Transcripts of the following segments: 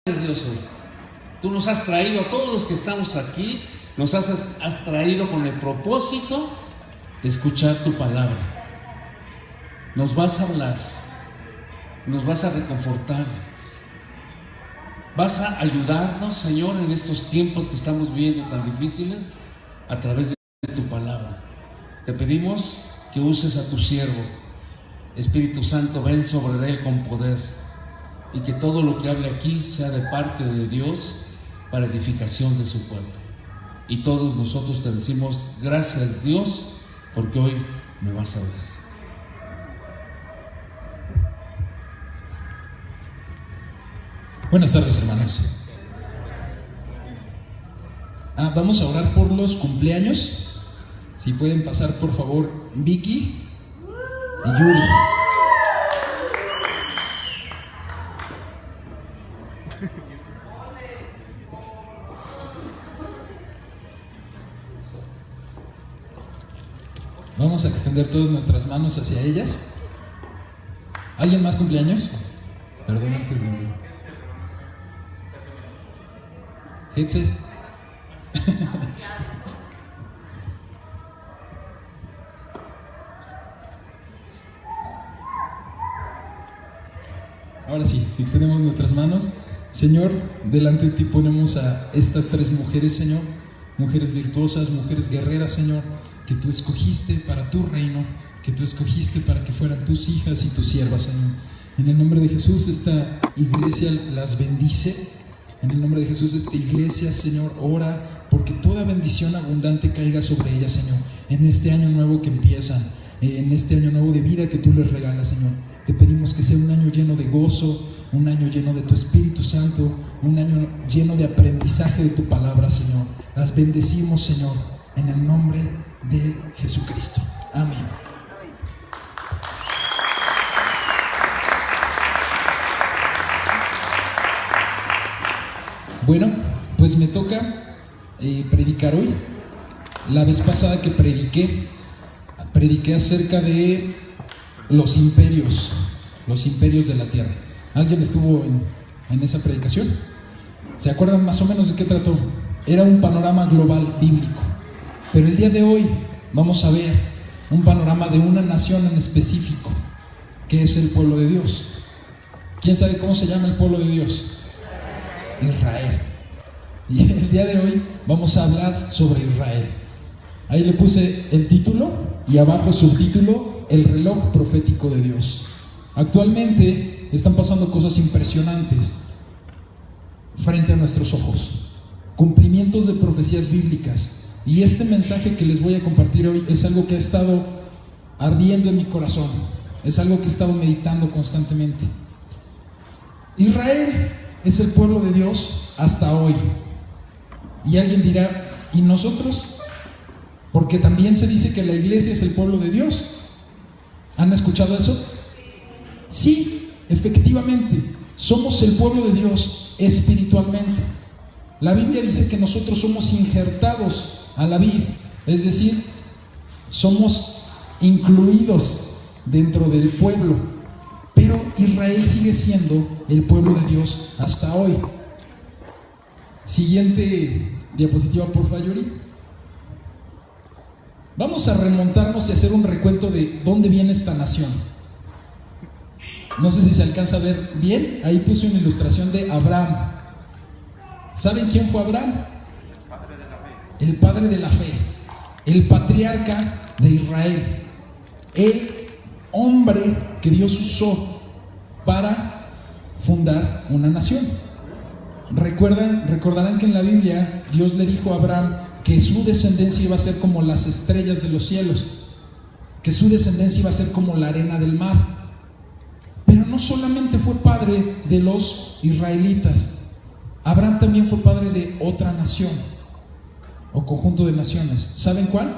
Dios hoy. Tú nos has traído, a todos los que estamos aquí, nos has traído con el propósito de escuchar tu palabra. Nos vas a hablar, nos vas a reconfortar, vas a ayudarnos, Señor, en estos tiempos que estamos viviendo tan difíciles, a través de tu palabra. Te pedimos que uses a tu siervo. Espíritu Santo, ven sobre él con poder, y que todo lo que hable aquí sea de parte de Dios para edificación de su pueblo. Y todos nosotros te decimos gracias, Dios, porque hoy me vas a hablar. Buenas tardes, hermanos. Vamos a orar por los cumpleaños. Si pueden pasar, por favor, Vicky y Yuri. Vamos a extender todas nuestras manos hacia ellas. ¿Alguien más cumpleaños? Perdón, antes de... Hetze. Ahora sí, extendemos nuestras manos. Señor, delante de ti ponemos a estas tres mujeres, Señor. Mujeres virtuosas, mujeres guerreras, Señor, que tú escogiste para tu reino, que tú escogiste para que fueran tus hijas y tus siervas, Señor. En el nombre de Jesús, esta iglesia las bendice. En el nombre de Jesús, esta iglesia, Señor, ora porque toda bendición abundante caiga sobre ellas, Señor, en este año nuevo que empiezan, en este año nuevo de vida que tú les regalas, Señor. Te pedimos que sea un año lleno de gozo, un año lleno de tu Espíritu Santo, un año lleno de aprendizaje de tu palabra, Señor. Las bendecimos, Señor, en el nombre de Jesucristo. Amén. Bueno, pues me toca predicar hoy. La vez pasada que prediqué acerca de los imperios de la tierra. ¿Alguien estuvo en esa predicación? ¿Se acuerdan más o menos de qué trató? Era un panorama global bíblico. Pero el día de hoy vamos a ver un panorama de una nación en específico, que es el pueblo de Dios. ¿Quién sabe cómo se llama el pueblo de Dios? Israel. Y el día de hoy vamos a hablar sobre Israel. Ahí le puse el título y abajo subtítulo: el reloj profético de Dios. Actualmente están pasando cosas impresionantes frente a nuestros ojos, cumplimientos de profecías bíblicas. Y este mensaje que les voy a compartir hoy es algo que ha estado ardiendo en mi corazón, es algo que he estado meditando constantemente. Israel es el pueblo de Dios hasta hoy. Y alguien dirá, ¿y nosotros? Porque también se dice que la iglesia es el pueblo de Dios. ¿Han escuchado eso? Sí, efectivamente, somos el pueblo de Dios espiritualmente. La Biblia dice que nosotros somos injertados a la vid, es decir, somos incluidos dentro del pueblo. Pero Israel sigue siendo el pueblo de Dios hasta hoy. Siguiente diapositiva, por favor, Yuri. Vamos a remontarnos y hacer un recuento de dónde viene esta nación. No sé si se alcanza a ver bien. Ahí puse una ilustración de Abraham. ¿Saben quién fue Abraham? El padre de la fe, el patriarca de Israel, el hombre que Dios usó para fundar una nación. Recordarán que en la Biblia Dios le dijo a Abraham que su descendencia iba a ser como las estrellas de los cielos, que su descendencia iba a ser como la arena del mar. Pero no solamente fue padre de los israelitas, Abraham también fue padre de otra nación o conjunto de naciones. ¿Saben cuál?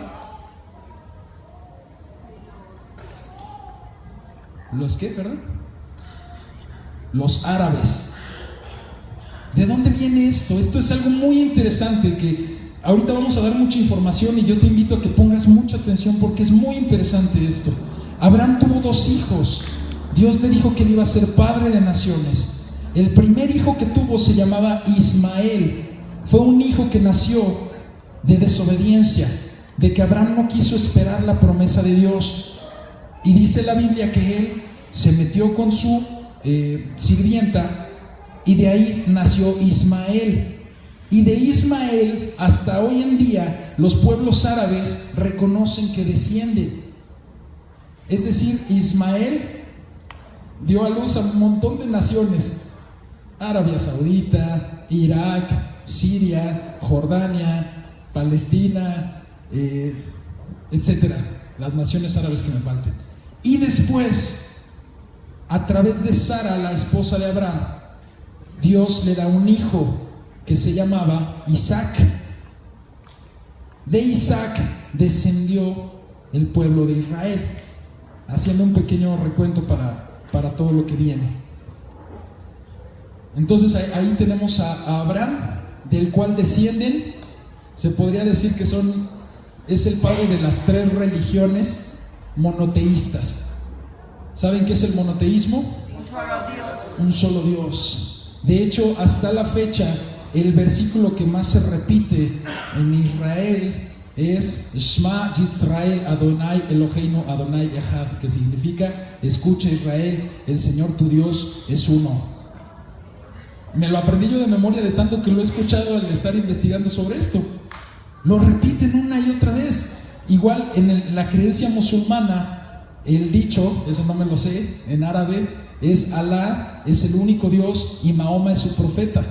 ¿Los qué, perdón? Los árabes. ¿De dónde viene esto? Esto es algo muy interesante que ahorita vamos a dar mucha información y yo te invito a que pongas mucha atención porque es muy interesante esto. Abraham tuvo 2 hijos. Dios le dijo que él iba a ser padre de naciones. El primer hijo que tuvo se llamaba Ismael. Fue un hijo que nació de desobediencia, de que Abraham no quiso esperar la promesa de Dios. Y dice la Biblia que él se metió con su sirvienta, y de ahí nació Ismael. Y de Ismael hasta hoy en día los pueblos árabes reconocen que descienden. Es decir, Ismael dio a luz a un montón de naciones: Arabia Saudita, Irak, Siria, Jordania, Palestina, etcétera, las naciones árabes que me falten. Y después, a través de Sara, la esposa de Abraham, Dios le da un hijo que se llamaba Isaac. De Isaac descendió el pueblo de Israel, haciendo un pequeño recuento para todo lo que viene. Entonces ahí tenemos a Abraham, del cual descienden, se podría decir que es el padre de las 3 religiones monoteístas. ¿Saben qué es el monoteísmo? Un solo Dios. Un solo Dios. De hecho, hasta la fecha, el versículo que más se repite en Israel es Shema Yisrael Adonai Eloheinu Adonai Echad, que significa: escucha Israel, el Señor tu Dios es uno. Me lo aprendí yo de memoria de tanto que lo he escuchado al estar investigando sobre esto. Lo repiten una y otra vez. Igual en la creencia musulmana, el dicho, eso no me lo sé, en árabe es: Alá es el único Dios y Mahoma es su profeta.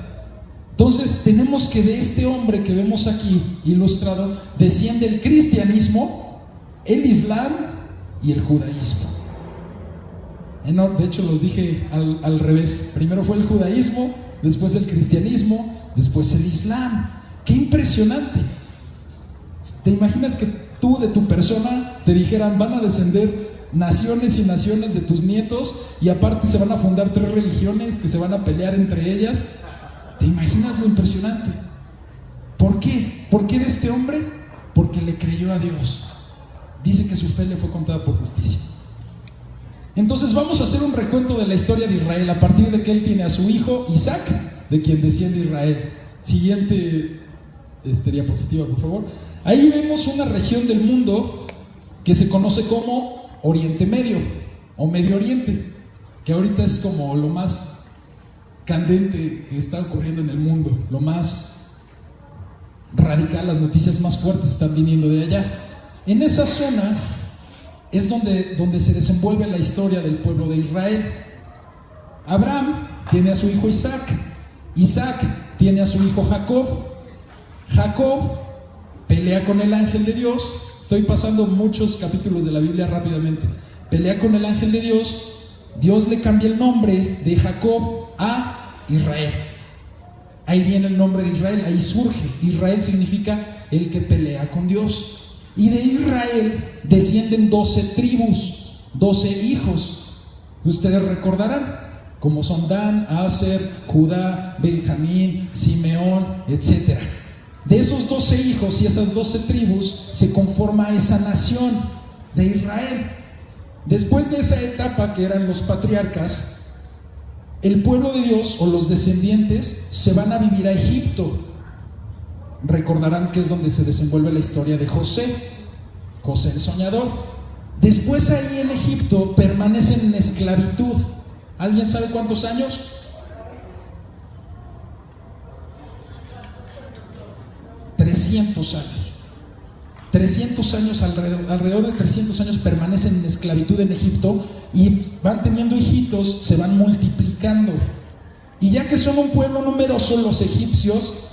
Entonces tenemos que de este hombre que vemos aquí ilustrado desciende el cristianismo, el islam y el judaísmo. De hecho los dije al revés: primero fue el judaísmo, después el cristianismo, después el islam. ¡Qué impresionante! ¿Te imaginas que tú, de tu persona, te dijeran: van a descender naciones y naciones de tus nietos, y aparte se van a fundar 3 religiones que se van a pelear entre ellas? ¿Te imaginas lo impresionante? ¿Por qué? ¿Por qué de este hombre? Porque le creyó a Dios. Dice que su fe le fue contada por justicia. Entonces vamos a hacer un recuento de la historia de Israel a partir de que él tiene a su hijo Isaac, de quien desciende Israel. Siguiente diapositiva, por favor. Ahí vemos una región del mundo que se conoce como Oriente Medio o Medio Oriente, que ahorita es como lo más candente que está ocurriendo en el mundo, lo más radical. Las noticias más fuertes están viniendo de allá. En esa zona es donde se desenvuelve la historia del pueblo de Israel. Abraham tiene a su hijo Isaac. Isaac tiene a su hijo Jacob. Jacob pelea con el ángel de Dios. Estoy pasando muchos capítulos de la Biblia rápidamente. Pelea con el ángel de Dios. Dios le cambia el nombre de Jacob a Israel. Ahí viene el nombre de Israel, ahí surge. Israel significa el que pelea con Dios. Y de Israel descienden 12 tribus, 12 hijos, que ustedes recordarán, como son Dan, Aser, Judá, Benjamín, Simeón, etc. De esos 12 hijos y esas 12 tribus se conforma esa nación de Israel. Después de esa etapa, que eran los patriarcas, el pueblo de Dios o los descendientes se van a vivir a Egipto. Recordarán que es donde se desenvuelve la historia de José el soñador. Después ahí en Egipto permanecen en esclavitud. ¿Alguien sabe cuántos años? 300 años. 300 años, alrededor de 300 años permanecen en esclavitud en Egipto, y van teniendo hijitos, se van multiplicando. Y ya que son un pueblo numeroso, los egipcios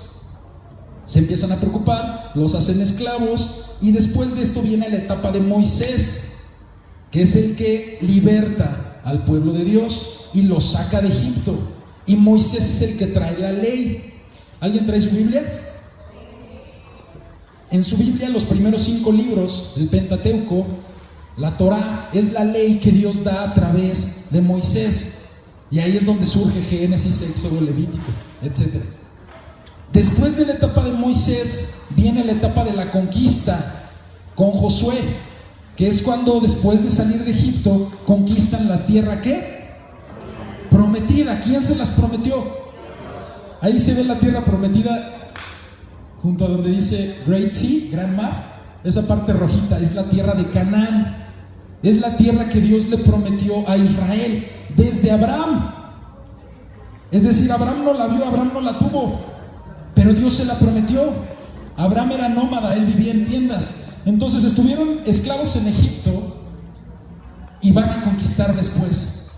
se empiezan a preocupar, los hacen esclavos, y después de esto viene la etapa de Moisés, que es el que liberta al pueblo de Dios y los saca de Egipto. Y Moisés es el que trae la ley. ¿Alguien trae su Biblia? En su Biblia, los primeros 5 libros, el Pentateuco, la Torá, es la ley que Dios da a través de Moisés. Y ahí es donde surge Génesis, Éxodo, Levítico, etc. Después de la etapa de Moisés, viene la etapa de la conquista con Josué, que es cuando, después de salir de Egipto, conquistan la tierra, ¿qué? Prometida. prometida. ¿Quién se las prometió? Ahí se ve la tierra prometida junto a donde dice Great Sea, Gran Mar. Esa parte rojita es la tierra de Canaán. Es la tierra que Dios le prometió a Israel desde Abraham. Es decir, Abraham no la vio, Abraham no la tuvo, pero Dios se la prometió. Abraham era nómada, él vivía en tiendas. Entonces estuvieron esclavos en Egipto y van a conquistar después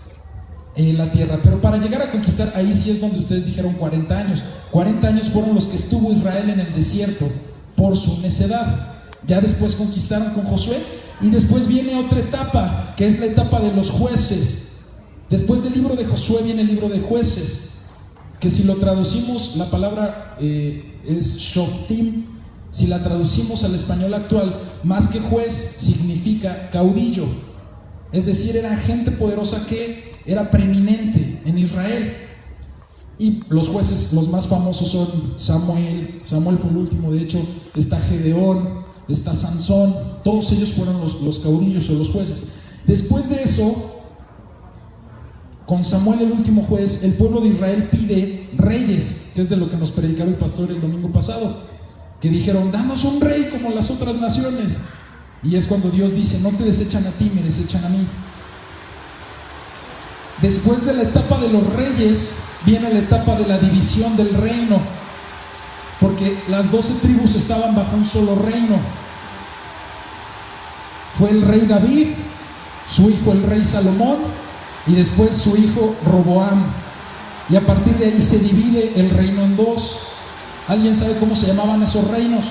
la tierra. Pero para llegar a conquistar, ahí sí es donde ustedes dijeron 40 años. 40 años fueron los que estuvo Israel en el desierto por su necedad. Ya después conquistaron con Josué y después viene otra etapa, que es la etapa de los jueces. Después del libro de Josué viene el libro de jueces, que si lo traducimos, la palabra es Shoftim. Si la traducimos al español actual, más que juez, significa caudillo. Es decir, era gente poderosa que era preeminente en Israel. Y los jueces, los más famosos son Samuel fue el último, de hecho, está Gedeón, está Sansón, todos ellos fueron los caudillos o los jueces. Después de eso, con Samuel el último juez, el pueblo de Israel pide reyes, que es de lo que nos predicaba el pastor el domingo pasado, que dijeron, danos un rey como las otras naciones. Y es cuando Dios dice, no te desechan a ti, me desechan a mí. Después de la etapa de los reyes, viene la etapa de la división del reino, porque las 12 tribus estaban bajo un solo reino. Fue el rey David, su hijo el rey Salomón, y después su hijo Roboam. Y a partir de ahí se divide el reino en dos. ¿Alguien sabe cómo se llamaban esos reinos?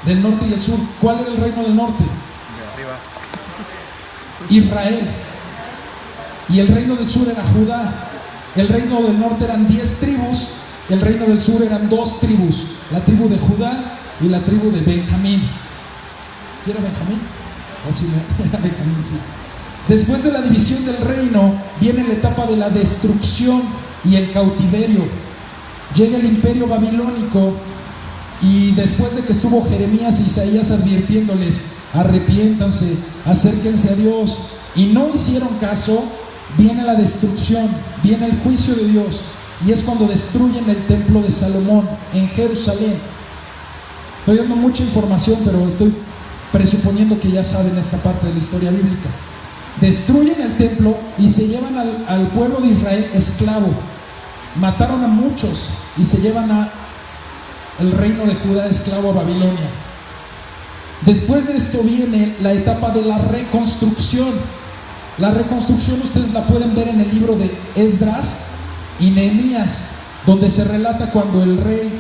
Del norte y el sur. ¿Cuál era el reino del norte? De arriba. Israel. Y el reino del sur era Judá. El reino del norte eran 10 tribus. El reino del sur eran 2 tribus. La tribu de Judá y la tribu de Benjamín. ¿Sí era Benjamín? ¿O sí era Benjamín? Sí. Después de la división del reino viene la etapa de la destrucción y el cautiverio. Llega el imperio babilónico y después de que estuvo Jeremías e Isaías advirtiéndoles, arrepiéntanse, acérquense a Dios, y no hicieron caso, viene la destrucción, viene el juicio de Dios, y es cuando destruyen el templo de Salomón en Jerusalén. Estoy dando mucha información, pero estoy presuponiendo que ya saben esta parte de la historia bíblica. Destruyen el templo y se llevan al pueblo de Israel esclavo. Mataron a muchos y se llevan el reino de Judá esclavo a Babilonia. Después de esto viene la etapa de la reconstrucción. La reconstrucción ustedes la pueden ver en el libro de Esdras y Nehemías, donde se relata cuando el rey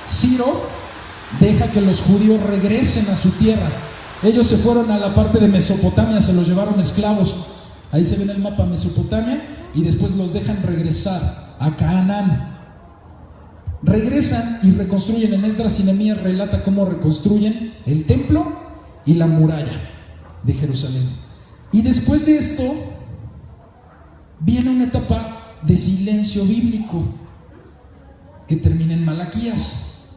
Ciro deja que los judíos regresen a su tierra. Ellos se fueron a la parte de Mesopotamia, se los llevaron esclavos. Ahí se ve en el mapa Mesopotamia, y después los dejan regresar a Canaán. Regresan y reconstruyen. En Esdras y Nehemías relata cómo reconstruyen el templo y la muralla de Jerusalén. Y después de esto viene una etapa de silencio bíblico que termina en Malaquías,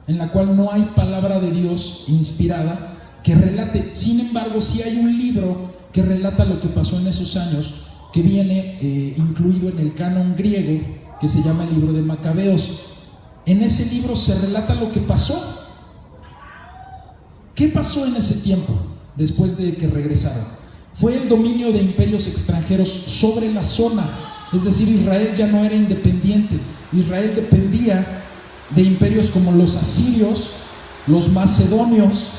en la cual no hay palabra de Dios inspirada que relate. Sin embargo, sí hay un libro que relata lo que pasó en esos años, que viene incluido en el canon griego, que se llama el libro de Macabeos. En ese libro se relata lo que pasó. ¿Qué pasó en ese tiempo después de que regresaron? Fue el dominio de imperios extranjeros sobre la zona. Es decir, Israel ya no era independiente. Israel dependía de imperios como los asirios, los macedonios,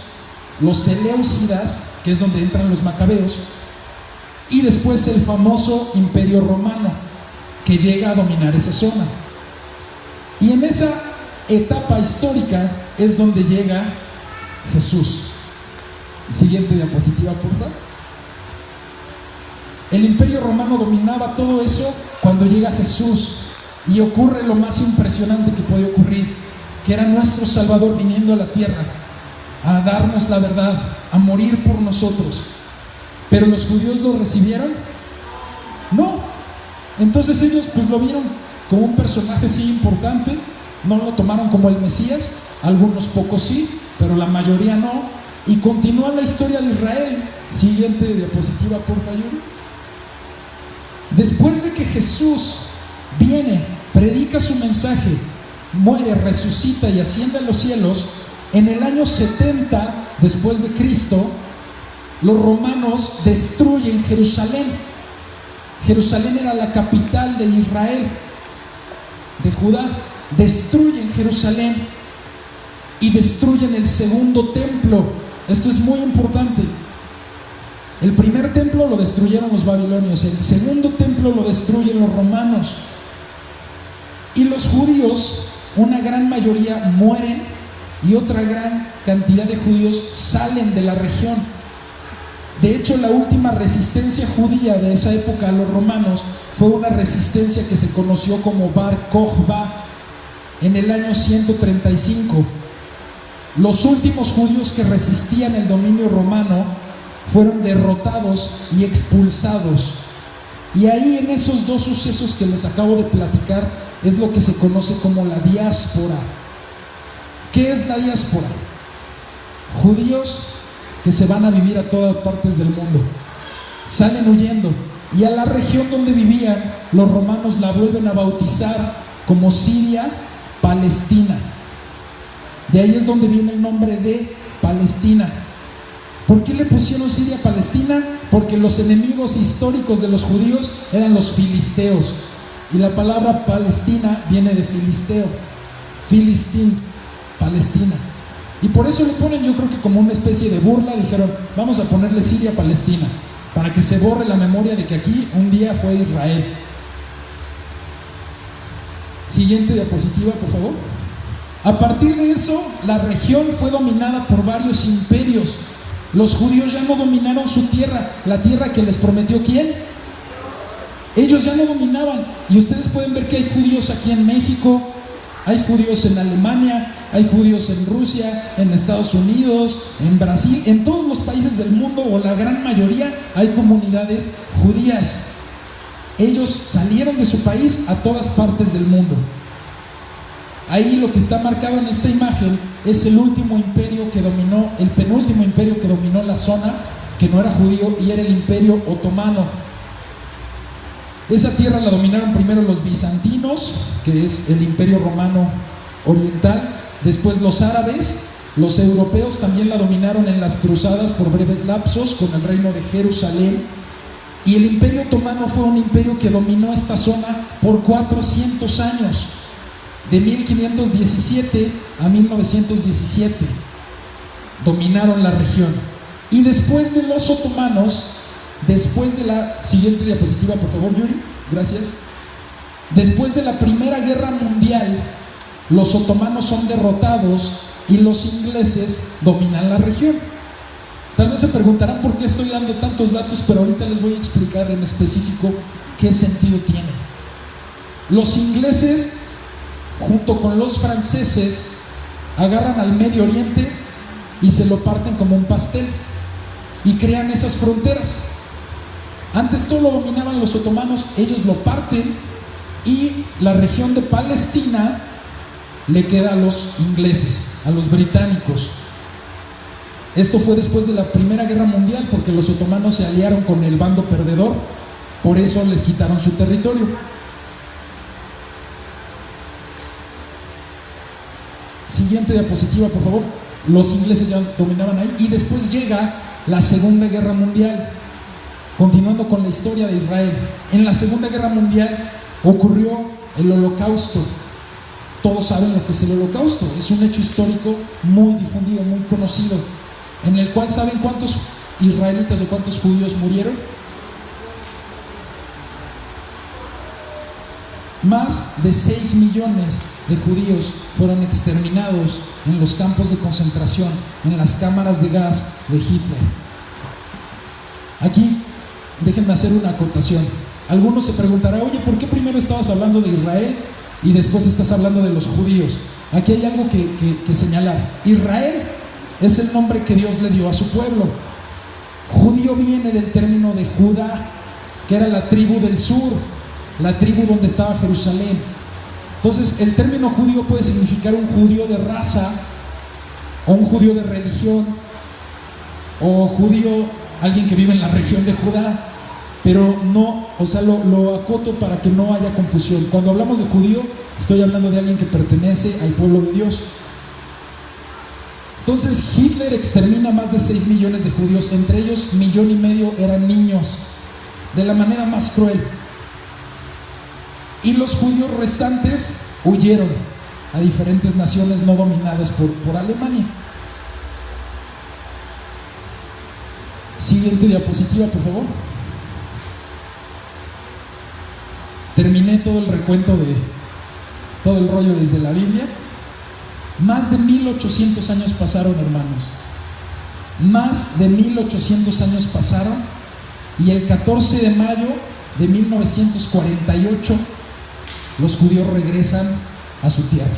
los seleucidas, que es donde entran los macabeos, y después el famoso imperio romano, que llega a dominar esa zona. Y en esa etapa histórica es donde llega Jesús. Siguiente diapositiva, por favor. El imperio romano dominaba todo eso cuando llega Jesús, y ocurre lo más impresionante que puede ocurrir, que era nuestro Salvador viniendo a la tierra a darnos la verdad, a morir por nosotros. ¿Pero los judíos lo recibieron? No. Entonces ellos pues lo vieron como un personaje sí importante, no lo tomaron como el Mesías, algunos pocos sí, pero la mayoría no, y continúa la historia de Israel. Siguiente diapositiva, por favor. Después de que Jesús viene, predica su mensaje, muere, resucita y asciende a los cielos, en el año 70 después de Cristo, los romanos destruyen Jerusalén. Jerusalén era la capital de Israel, de Judá. Destruyen Jerusalén y destruyen el segundo templo. Esto es muy importante. El primer templo lo destruyeron los babilonios, el segundo templo lo destruyen los romanos. Y los judíos, una gran mayoría, mueren y otra gran cantidad de judíos salen de la región. De hecho, la última resistencia judía de esa época a los romanos fue una resistencia que se conoció como Bar Kokhba en el año 135. Los últimos judíos que resistían el dominio romano fueron derrotados y expulsados. Y ahí, en esos dos sucesos que les acabo de platicar, es lo que se conoce como la diáspora. ¿Qué es la diáspora? Judíos que se van a vivir a todas partes del mundo, salen huyendo, y a la región donde vivían los romanos la vuelven a bautizar como Siria Palestina. De ahí es donde viene el nombre de Palestina. ¿Por qué le pusieron Siria Palestina? Porque los enemigos históricos de los judíos eran los filisteos, y la palabra Palestina viene de filisteo, Filistín, Palestina. Y por eso le ponen, yo creo que como una especie de burla, dijeron, vamos a ponerle Siria Palestina, para que se borre la memoria de que aquí un día fue Israel. Siguiente diapositiva, por favor. A partir de eso, la región fue dominada por varios imperios. Los judíos ya no dominaron su tierra, la tierra que les prometió ¿quién? Ellos ya no dominaban. Y ustedes pueden ver que hay judíos aquí en México, hay judíos en Alemania, hay judíos en Rusia, en Estados Unidos, en Brasil, en todos los países del mundo, o la gran mayoría, hay comunidades judías. Ellos salieron de su país a todas partes del mundo. Ahí lo que está marcado en esta imagen es el último imperio que dominó, el penúltimo imperio que dominó la zona, que no era judío, y era el Imperio Otomano. Esa tierra la dominaron primero los bizantinos, que es el Imperio Romano Oriental, después los árabes. Los europeos también la dominaron en las cruzadas por breves lapsos con el reino de Jerusalén, y el Imperio Otomano fue un imperio que dominó esta zona por 400 años, de 1517 a 1917 dominaron la región. Y después de los otomanos, después de la siguiente diapositiva, por favor, Yuri, gracias. Después de la Primera Guerra Mundial, los otomanos son derrotados y los ingleses dominan la región. Tal vez se preguntarán por qué estoy dando tantos datos, pero ahorita les voy a explicar en específico qué sentido tiene. Los ingleses, junto con los franceses, agarran al Medio Oriente y se lo parten como un pastel y crean esas fronteras. Antes todo lo dominaban los otomanos, ellos lo parten y la región de Palestina le queda a los ingleses, a los británicos. Esto fue después de la Primera Guerra Mundial, porque los otomanos se aliaron con el bando perdedor, por eso les quitaron su territorio. Siguiente diapositiva, por favor. Los ingleses ya dominaban ahí, y después llega la Segunda Guerra Mundial. Continuando con la historia de Israel, en la Segunda Guerra Mundial ocurrió el Holocausto. Todos saben lo que es el Holocausto, es un hecho histórico muy difundido, muy conocido, en el cual ¿saben cuántos israelitas o cuántos judíos murieron? Más de 6 millones de judíos fueron exterminados en los campos de concentración, en las cámaras de gas de Hitler. Aquí déjenme hacer una acotación. Algunos se preguntarán, oye, ¿por qué primero estabas hablando de Israel y después estás hablando de los judíos? Aquí hay algo que señalar. Israel es el nombre que Dios le dio a su pueblo. Judío viene del término de Judá, que era la tribu del sur, la tribu donde estaba Jerusalén. Entonces el término judío puede significar un judío de raza, o un judío de religión, o judío, alguien que vive en la región de Judá. pero no, o sea, lo acoto para que no haya confusión. Cuando hablamos de judío, estoy hablando de alguien que pertenece al pueblo de Dios. Entonces Hitler extermina más de 6 millones de judíos, entre ellos 1,5 millones eran niños, de la manera más cruel. Y los judíos restantes huyeron a diferentes naciones no dominadas por Alemania. Siguiente diapositiva, por favor. Terminé todo el recuento de todo el rollo desde la Biblia. Más de 1800 años pasaron, hermanos. Más de 1800 años pasaron, y el 14 de mayo de 1948 los judíos regresan a su tierra,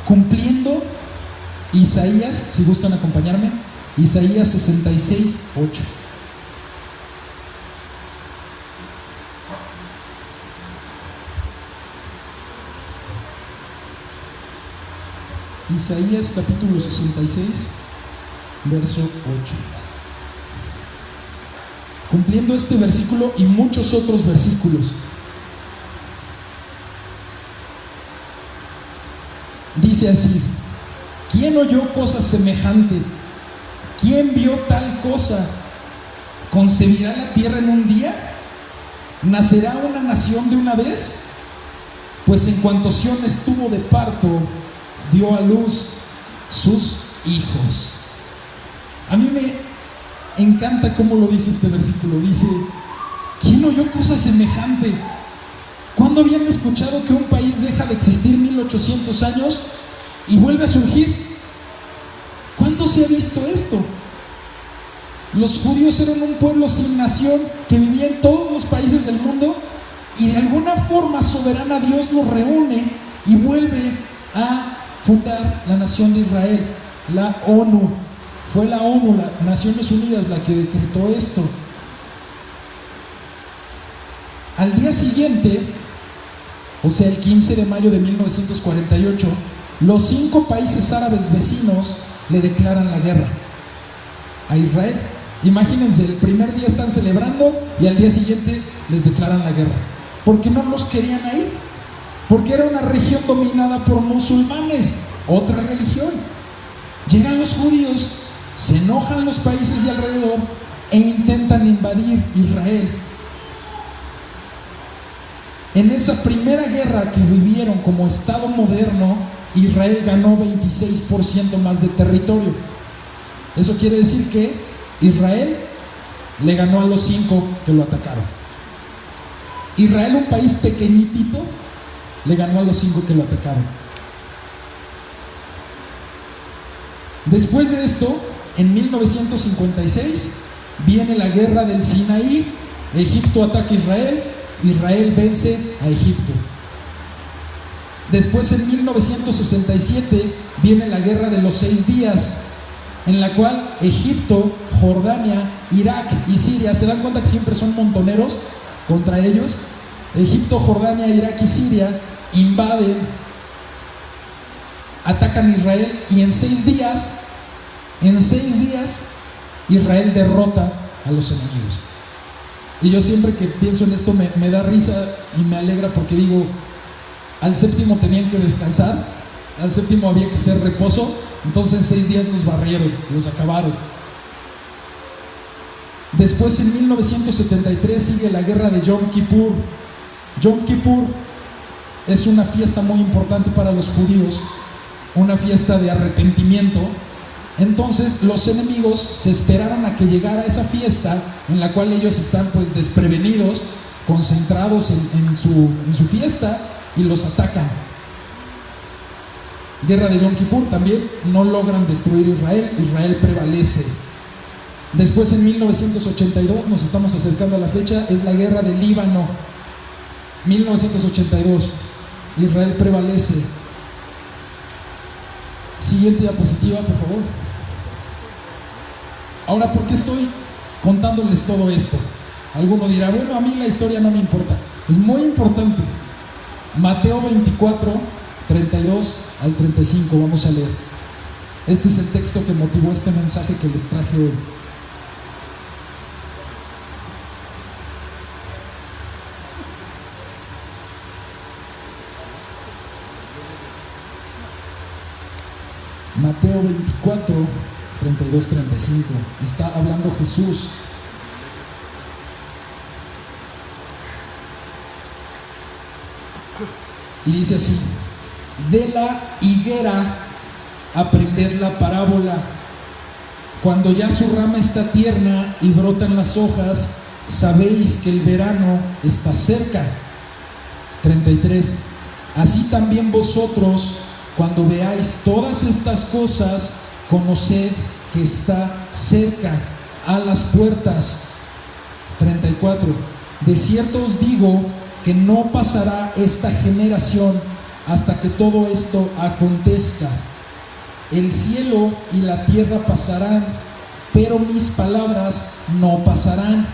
cumpliendo Isaías, si gustan acompañarme, Isaías 66:8. Isaías capítulo 66, verso 8. Cumpliendo este versículo y muchos otros versículos, dice así: ¿quién oyó cosa semejante? ¿Quién vio tal cosa? ¿Concebirá la tierra en un día? ¿Nacerá una nación de una vez? Pues en cuanto Sión estuvo de parto, dio a luz sus hijos. A mí me encanta cómo lo dice este versículo. Dice: ¿quién oyó cosa semejante? ¿Cuándo habían escuchado que un país deja de existir 1800 años y vuelve a surgir? ¿Cuándo se ha visto esto? Los judíos eran un pueblo sin nación que vivía en todos los países del mundo, y de alguna forma soberana Dios los reúne y vuelve a fundar la nación de Israel, la ONU. Fue la ONU, las Naciones Unidas, la que decretó esto. Al día siguiente, o sea, el 15 de mayo de 1948, los 5 países árabes vecinos le declaran la guerra a Israel. Imagínense, el primer día están celebrando y al día siguiente les declaran la guerra, porque no los querían ahí, porque era una región dominada por musulmanes, otra religión. Llegan los judíos, se enojan los países de alrededor e intentan invadir Israel. En esa primera guerra que vivieron como Estado moderno, Israel ganó 26% más de territorio. Eso quiere decir que Israel le ganó a los 5 que lo atacaron. Israel, un país pequeñitito, le ganó a los 5 que lo atacaron. Después de esto, en 1956, viene la guerra del Sinaí. Egipto ataca a Israel, Israel vence a Egipto. Después, en 1967, viene la guerra de los 6 días, en la cual Egipto, Jordania, Irak y Siria, ¿se dan cuenta que siempre son montoneros contra ellos? Egipto, Jordania, Irak y Siria invaden, atacan a Israel, y en 6 días, Israel derrota a los enemigos. Y yo siempre que pienso en esto me da risa y me alegra, porque digo, al séptimo tenían que descansar, al séptimo había que hacer reposo, entonces en 6 días los barrieron, los acabaron. Después, en 1973, sigue la guerra de Yom Kippur. Yom Kippur es una fiesta muy importante para los judíos, una fiesta de arrepentimiento. Entonces los enemigos se esperaron a que llegara esa fiesta, en la cual ellos están pues desprevenidos, concentrados en su fiesta, y los atacan. Guerra de Yom Kippur, también no logran destruir Israel, Israel prevalece. Después, en 1982, nos estamos acercando a la fecha, es la guerra del Líbano. 1982, Israel prevalece. Siguiente diapositiva, por favor. Ahora, ¿por qué estoy contándoles todo esto? Alguno dirá, bueno, a mí la historia no me importa. Es muy importante. Mateo 24, 32 al 35, vamos a leer. Este es el texto que motivó este mensaje que les traje hoy. Mateo 24, 32, 35. Está hablando Jesús. Y dice así: de la higuera aprended la parábola. Cuando ya su rama está tierna y brotan las hojas, sabéis que el verano está cerca. 33. Así también vosotros, cuando veáis todas estas cosas, conoced que está cerca, a las puertas. 34. De cierto os digo que no pasará esta generación hasta que todo esto acontezca. El cielo y la tierra pasarán, pero mis palabras no pasarán.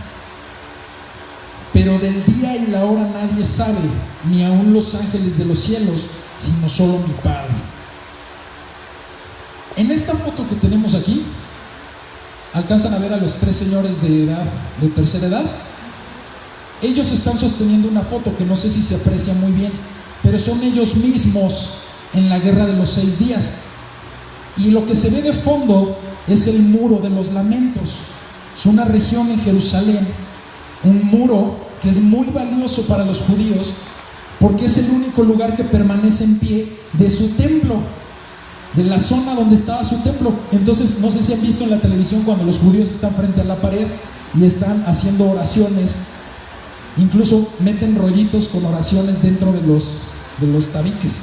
Pero del día y la hora nadie sabe, ni aun los ángeles de los cielos, sino solo mi Padre. En esta foto que tenemos aquí, ¿alcanzan a ver a los tres señores de edad, de tercera edad? Ellos están sosteniendo una foto que no sé si se aprecia muy bien, pero son ellos mismos en la guerra de los 6 días. Y lo que se ve de fondo es el muro de los lamentos. Es una región en Jerusalén, un muro que es muy valioso para los judíos, porque es el único lugar que permanece en pie de su templo, de la zona donde estaba su templo. Entonces, no sé si han visto en la televisión cuando los judíos están frente a la pared y están haciendo oraciones, incluso meten rollitos con oraciones dentro de los tabiques.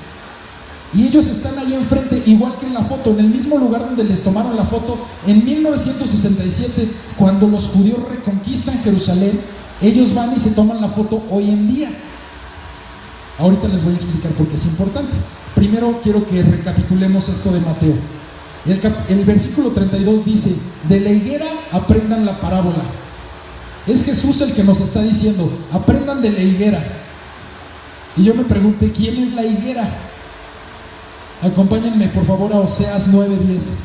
Y ellos están ahí enfrente, igual que en la foto, en el mismo lugar donde les tomaron la foto en 1967, cuando los judíos reconquistan Jerusalén. Ellos van y se toman la foto hoy en día. Ahorita les voy a explicar por qué es importante. Primero quiero que recapitulemos esto de Mateo. El versículo 32 dice: de la higuera aprendan la parábola. Es Jesús el que nos está diciendo: aprendan de la higuera. Y yo me pregunté, ¿quién es la higuera? Acompáñenme por favor a Oseas 9:10.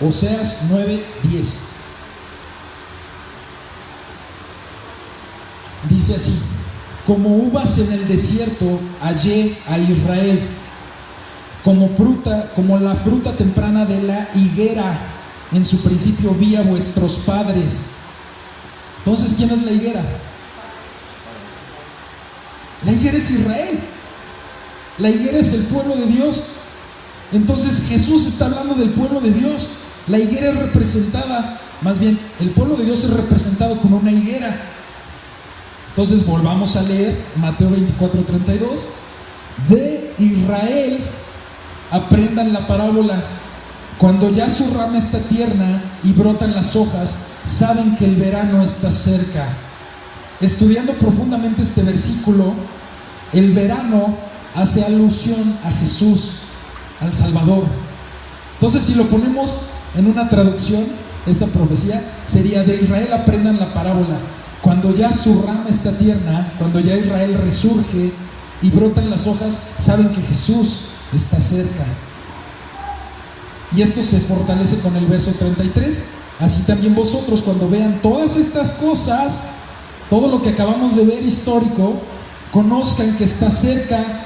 Oseas 9:10. Dice así: como uvas en el desierto hallé a Israel, como la fruta temprana de la higuera, en su principio vi a vuestros padres. Entonces, ¿quién es la higuera? La higuera es Israel. La higuera es el pueblo de Dios. Entonces Jesús está hablando del pueblo de Dios. La higuera es representada, más bien, el pueblo de Dios es representado como una higuera. Entonces volvamos a leer Mateo 24:32. De Israel aprendan la parábola. Cuando ya su rama está tierna y brotan las hojas, saben que el verano está cerca. Estudiando profundamente este versículo, el verano hace alusión a Jesús, al Salvador. Entonces, si lo ponemos en una traducción, esta profecía sería: de Israel aprendan la parábola. Cuando ya su rama está tierna, cuando ya Israel resurge y brotan las hojas, saben que Jesús está cerca. Y esto se fortalece con el verso 33. Así también vosotros, cuando vean todas estas cosas, todo lo que acabamos de ver histórico, conozcan que está cerca,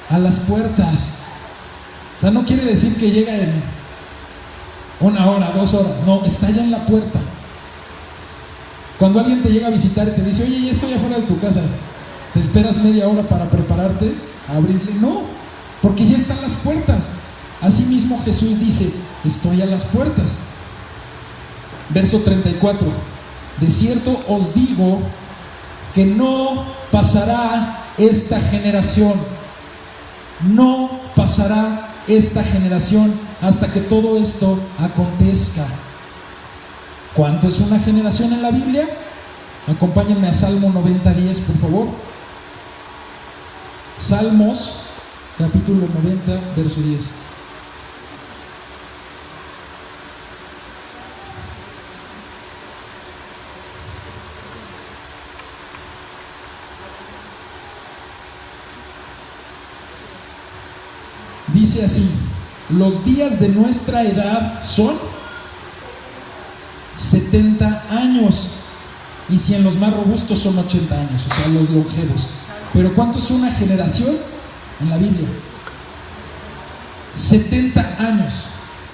a las puertas. O sea, no quiere decir que llega en 1 hora, 2 horas. No, está ya en la puerta. Cuando alguien te llega a visitar y te dice: oye, ya estoy afuera de tu casa, ¿te esperas media hora para prepararte a abrirle? No, porque ya están las puertas. Asimismo Jesús dice: estoy a las puertas. Verso 34: de cierto os digo que no pasará esta generación, no pasará esta generación hasta que todo esto acontezca. ¿Cuánto es una generación en la Biblia? Acompáñenme a Salmo 90:10, por favor. Salmos, capítulo 90, verso 10. dice así: los días de nuestra edad son 70 años, y si en los más robustos son 80 años, o sea, los longevos. Pero ¿cuánto es una generación en la Biblia? 70 años.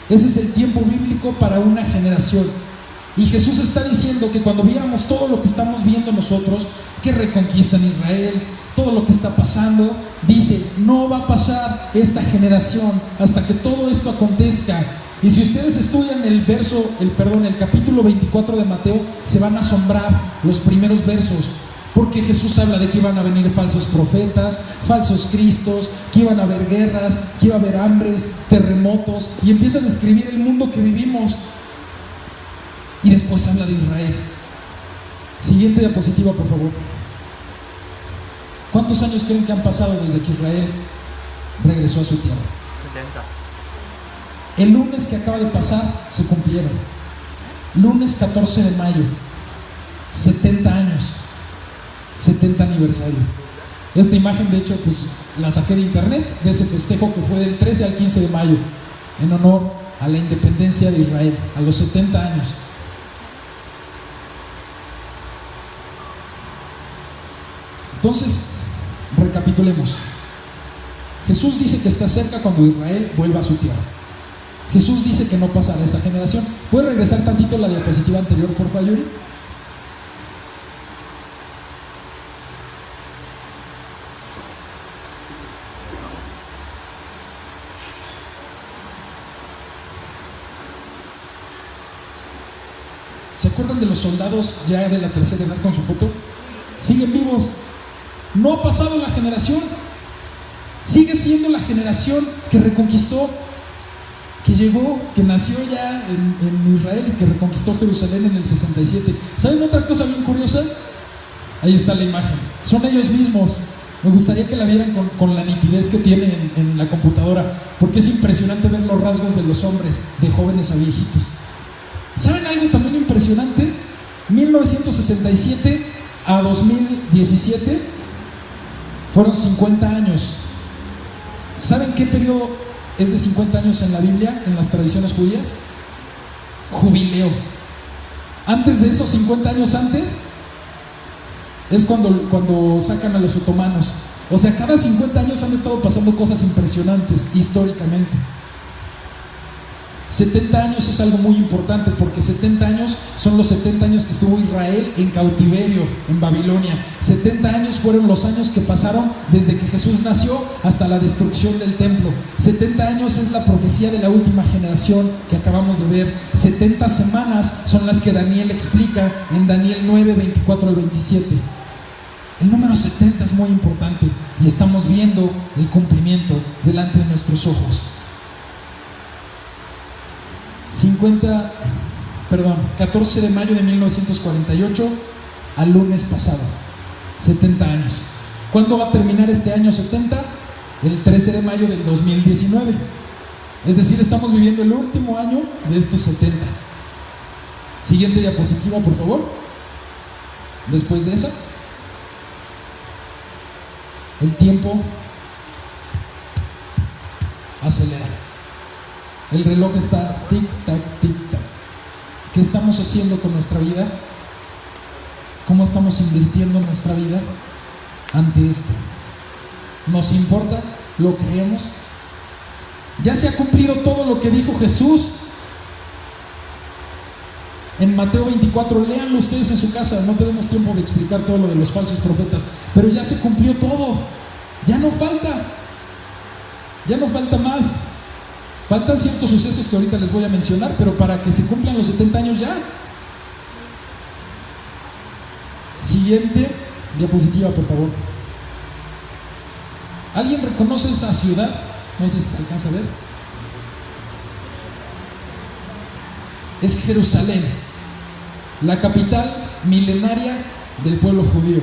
Ese es el tiempo bíblico para una generación. Y Jesús está diciendo que cuando viéramos todo lo que estamos viendo nosotros, que reconquistan Israel, todo lo que está pasando, dice, no va a pasar esta generación hasta que todo esto acontezca. Y si ustedes estudian el capítulo 24 de Mateo, se van a asombrar los primeros versos, porque Jesús habla de que iban a venir falsos profetas, falsos cristos, que iban a haber guerras, que iba a haber hambres, terremotos, y empieza a describir el mundo que vivimos. Y después habla de Israel. Siguiente diapositiva, por favor. ¿Cuántos años creen que han pasado desde que Israel regresó a su tierra? 70. El lunes que acaba de pasar se cumplieron. Lunes 14 de mayo, 70 años, 70 aniversario. Esta imagen, de hecho, pues la saqué de internet, de ese festejo que fue del 13 al 15 de mayo, en honor a la independencia de Israel, a los 70 años. Entonces, recapitulemos. Jesús dice que está cerca cuando Israel vuelva a su tierra. Jesús dice que no pasará esa generación. ¿Puede regresar tantito la diapositiva anterior, por favor, Yuri? ¿Se acuerdan de los soldados ya de la tercera edad con su foto? Siguen vivos. No ha pasado la generación. Sigue siendo la generación que reconquistó, que llegó, que nació ya en Israel y que reconquistó Jerusalén en el 67. ¿Saben otra cosa bien curiosa? Ahí está la imagen. Son ellos mismos. Me gustaría que la vieran con la nitidez que tiene en la computadora, porque es impresionante ver los rasgos de los hombres, de jóvenes a viejitos. ¿Saben algo también impresionante? 1967 a 2017 fueron 50 años. ¿Saben qué periodo es de 50 años en la Biblia, en las tradiciones judías? Jubileo. Antes de esos 50 años antes es cuando sacan a los otomanos. O sea, cada 50 años han estado pasando cosas impresionantes históricamente. 70 años es algo muy importante, porque 70 años son los 70 años que estuvo Israel en cautiverio en Babilonia. 70 años fueron los años que pasaron desde que Jesús nació hasta la destrucción del templo. 70 años es la profecía de la última generación que acabamos de ver. 70 semanas son las que Daniel explica en Daniel 9, 24 al 27. El número 70 es muy importante y estamos viendo el cumplimiento delante de nuestros ojos. 14 de mayo de 1948 al lunes pasado, 70 años. ¿Cuándo va a terminar este año 70? El 13 de mayo del 2019. Es decir, estamos viviendo el último año de estos 70. Siguiente diapositiva, por favor. Después de esa, el tiempo acelera. El reloj está tic-tac, tic-tac. ¿Qué estamos haciendo con nuestra vida? ¿Cómo estamos invirtiendo nuestra vida ante esto? ¿Nos importa? ¿Lo creemos? Ya se ha cumplido todo lo que dijo Jesús en Mateo 24. Léanlo ustedes en su casa. No tenemos tiempo de explicar todo lo de los falsos profetas, pero ya se cumplió todo. Ya no falta. Ya no falta más. Faltan ciertos sucesos que ahorita les voy a mencionar, pero para que se cumplan los 70 años ya. Siguiente diapositiva, por favor. ¿Alguien reconoce esa ciudad? No sé si se alcanza a ver. Es Jerusalén, la capital milenaria del pueblo judío.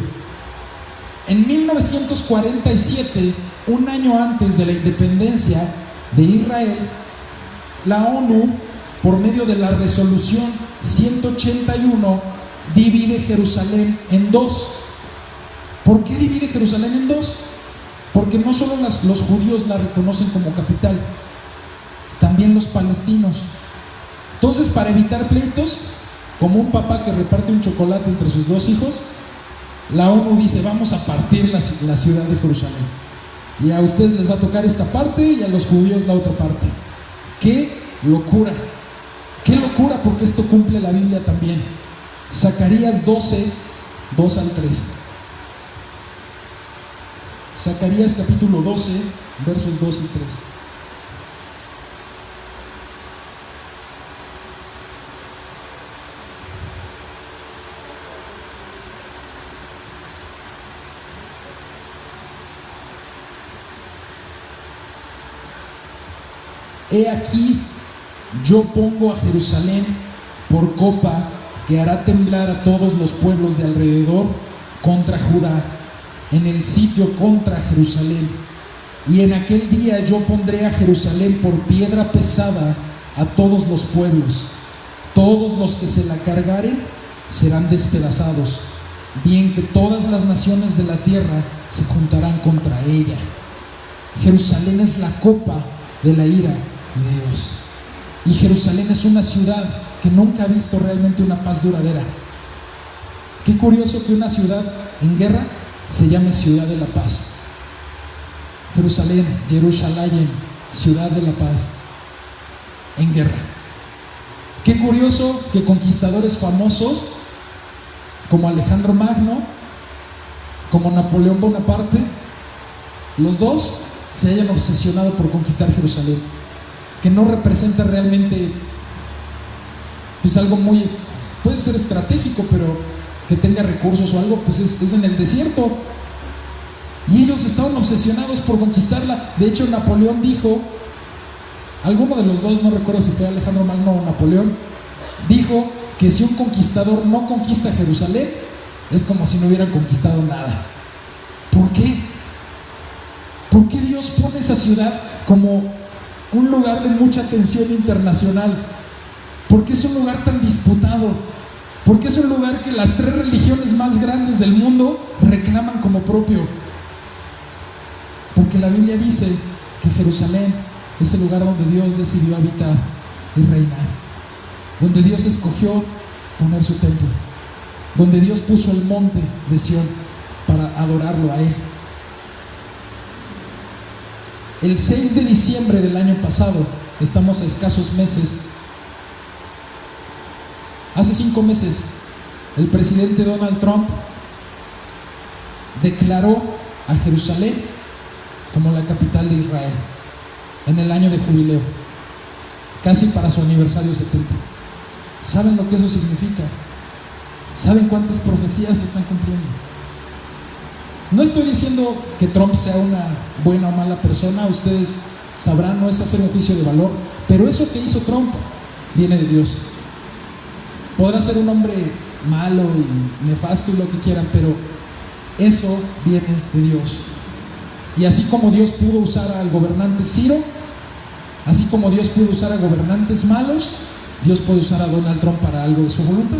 En 1947, un año antes de la independencia de Israel, la ONU, por medio de la resolución 181, divide Jerusalén en dos. ¿Por qué divide Jerusalén en dos? porque no solo los judíos la reconocen como capital, también los palestinos. Entonces, para evitar pleitos, como un papá que reparte un chocolate entre sus dos hijos, la ONU dice: vamos a partir la ciudad de Jerusalén, y a ustedes les va a tocar esta parte y a los judíos la otra parte. ¡Qué locura! ¡Qué locura! Porque esto cumple la Biblia también. Zacarías 12, 2 al 3. Zacarías capítulo 12, versos 2 y 3. He aquí, yo pongo a Jerusalén por copa que hará temblar a todos los pueblos de alrededor contra Judá, en el sitio contra Jerusalén. Y en aquel día yo pondré a Jerusalén por piedra pesada a todos los pueblos. Todos los que se la cargaren serán despedazados, bien que todas las naciones de la tierra se juntarán contra ella. Jerusalén es la copa de la ira de Dios. Y Jerusalén es una ciudad que nunca ha visto realmente una paz duradera. Qué curioso que una ciudad en guerra se llame ciudad de la paz. Jerusalén, Jerusalén, ciudad de la paz, en guerra. Qué curioso que conquistadores famosos como Alejandro Magno, como Napoleón Bonaparte, los dos se hayan obsesionado por conquistar Jerusalén, que no representa realmente pues algo muy, puede ser estratégico, pero que tenga recursos o algo, pues es en el desierto. Y ellos estaban obsesionados por conquistarla. De hecho, Napoleón dijo, alguno de los dos, no recuerdo si fue Alejandro Magno o Napoleón, dijo que si un conquistador no conquista Jerusalén, es como si no hubieran conquistado nada. ¿Por qué? ¿Por qué Dios pone esa ciudad como un lugar de mucha atención internacional? ¿Por qué es un lugar tan disputado? ¿Por qué es un lugar que las 3 religiones más grandes del mundo reclaman como propio? Porque la Biblia dice que Jerusalén es el lugar donde Dios decidió habitar y reinar, donde Dios escogió poner su templo, donde Dios puso el monte de Sión para adorarlo a Él. El 6 de diciembre del año pasado, estamos a escasos meses, hace 5 meses, el presidente Donald Trump declaró a Jerusalén como la capital de Israel en el año de jubileo, casi para su aniversario 70. ¿Saben lo que eso significa? ¿Saben cuántas profecías se están cumpliendo? No estoy diciendo que Trump sea una buena o mala persona, ustedes sabrán, no es hacer un juicio de valor, pero eso que hizo Trump viene de Dios. Podrá ser un hombre malo y nefasto y lo que quieran, pero eso viene de Dios. Y así como Dios pudo usar al gobernante Ciro, así como Dios pudo usar a gobernantes malos, Dios puede usar a Donald Trump para algo de su voluntad.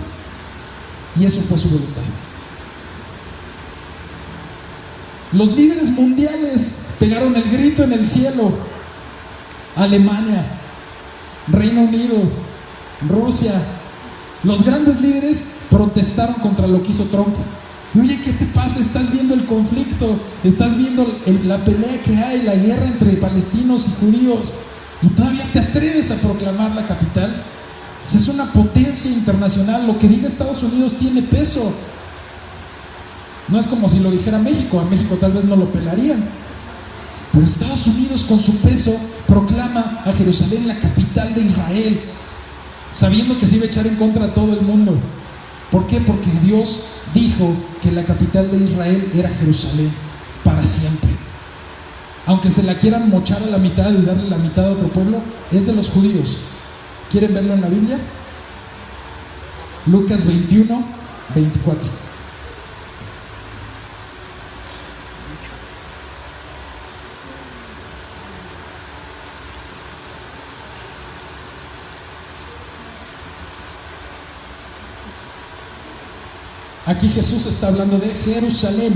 Y eso fue su voluntad. Los líderes mundiales pegaron el grito en el cielo. Alemania, Reino Unido, Rusia, los grandes líderes protestaron contra lo que hizo Trump. Y oye, ¿qué te pasa? Estás viendo el conflicto, estás viendo la pelea que hay, la guerra entre palestinos y judíos, y todavía te atreves a proclamar la capital. Es una potencia internacional, lo que diga Estados Unidos tiene peso. No es como si lo dijera México, a México tal vez no lo pelarían, pero Estados Unidos con su peso proclama a Jerusalén la capital de Israel, sabiendo que se iba a echar en contra a todo el mundo. ¿Por qué? Porque Dios dijo que la capital de Israel era Jerusalén para siempre. Aunque se la quieran mochar a la mitad y darle la mitad a otro pueblo, es de los judíos. ¿Quieren verlo en la Biblia? Lucas 21, 24. Aquí Jesús está hablando de Jerusalén.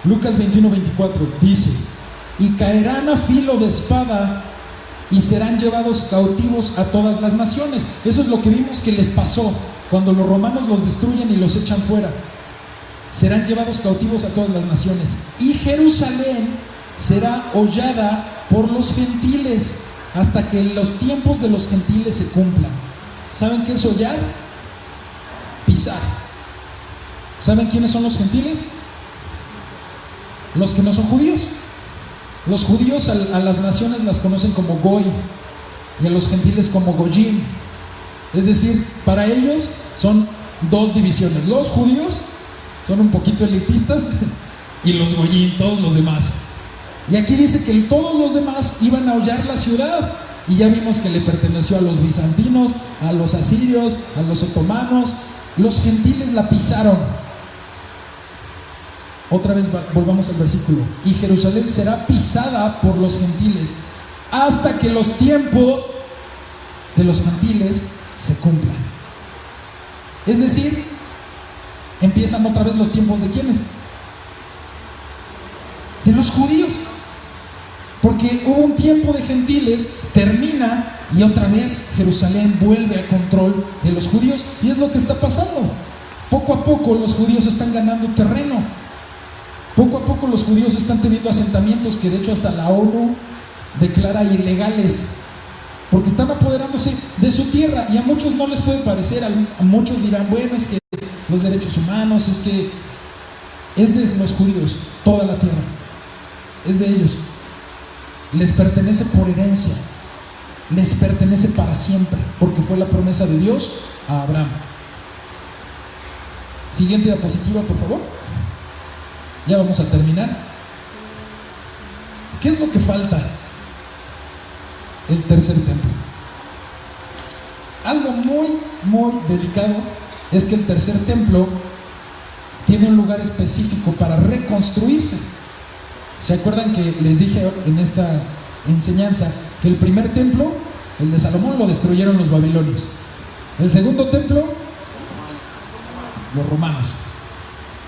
Lucas 21:24 dice: y caerán a filo de espada y serán llevados cautivos a todas las naciones. Eso es lo que vimos que les pasó cuando los romanos los destruyen y los echan fuera. Serán llevados cautivos a todas las naciones, y Jerusalén será hollada por los gentiles hasta que los tiempos de los gentiles se cumplan. ¿Saben qué es hollar? Pisar. ¿Saben quiénes son los gentiles? Los que no son judíos. Los judíos a las naciones las conocen como Goy, y a los gentiles como Goyim. Es decir, para ellos son dos divisiones. Los judíos son un poquito elitistas y los Goyim, todos los demás. Y aquí dice que todos los demás iban a hollar la ciudad, y ya vimos que le perteneció a los bizantinos, a los asirios, a los otomanos. Los gentiles la pisaron. Otra vez volvamos al versículo: y Jerusalén será pisada por los gentiles hasta que los tiempos de los gentiles se cumplan. Es decir, empiezan otra vez los tiempos ¿de quiénes? De los judíos. Porque hubo un tiempo de gentiles, termina, y otra vez Jerusalén vuelve al control de los judíos. Y es lo que está pasando. Poco a poco los judíos están ganando terreno. Poco a poco los judíos están teniendo asentamientos que de hecho hasta la ONU declara ilegales, porque están apoderándose de su tierra. Y a muchos no les puede parecer, a muchos dirán: bueno, es que los derechos humanos, es que es de los judíos, toda la tierra es de ellos, les pertenece por herencia, les pertenece para siempre, porque fue la promesa de Dios a Abraham. Siguiente diapositiva, por favor. Ya vamos a terminar. ¿Qué es lo que falta? El tercer templo. Algo muy delicado es que el tercer templo tiene un lugar específico para reconstruirse. ¿Se acuerdan que les dije en esta enseñanza que el primer templo, el de Salomón, lo destruyeron los babilonios? El segundo templo, los romanos.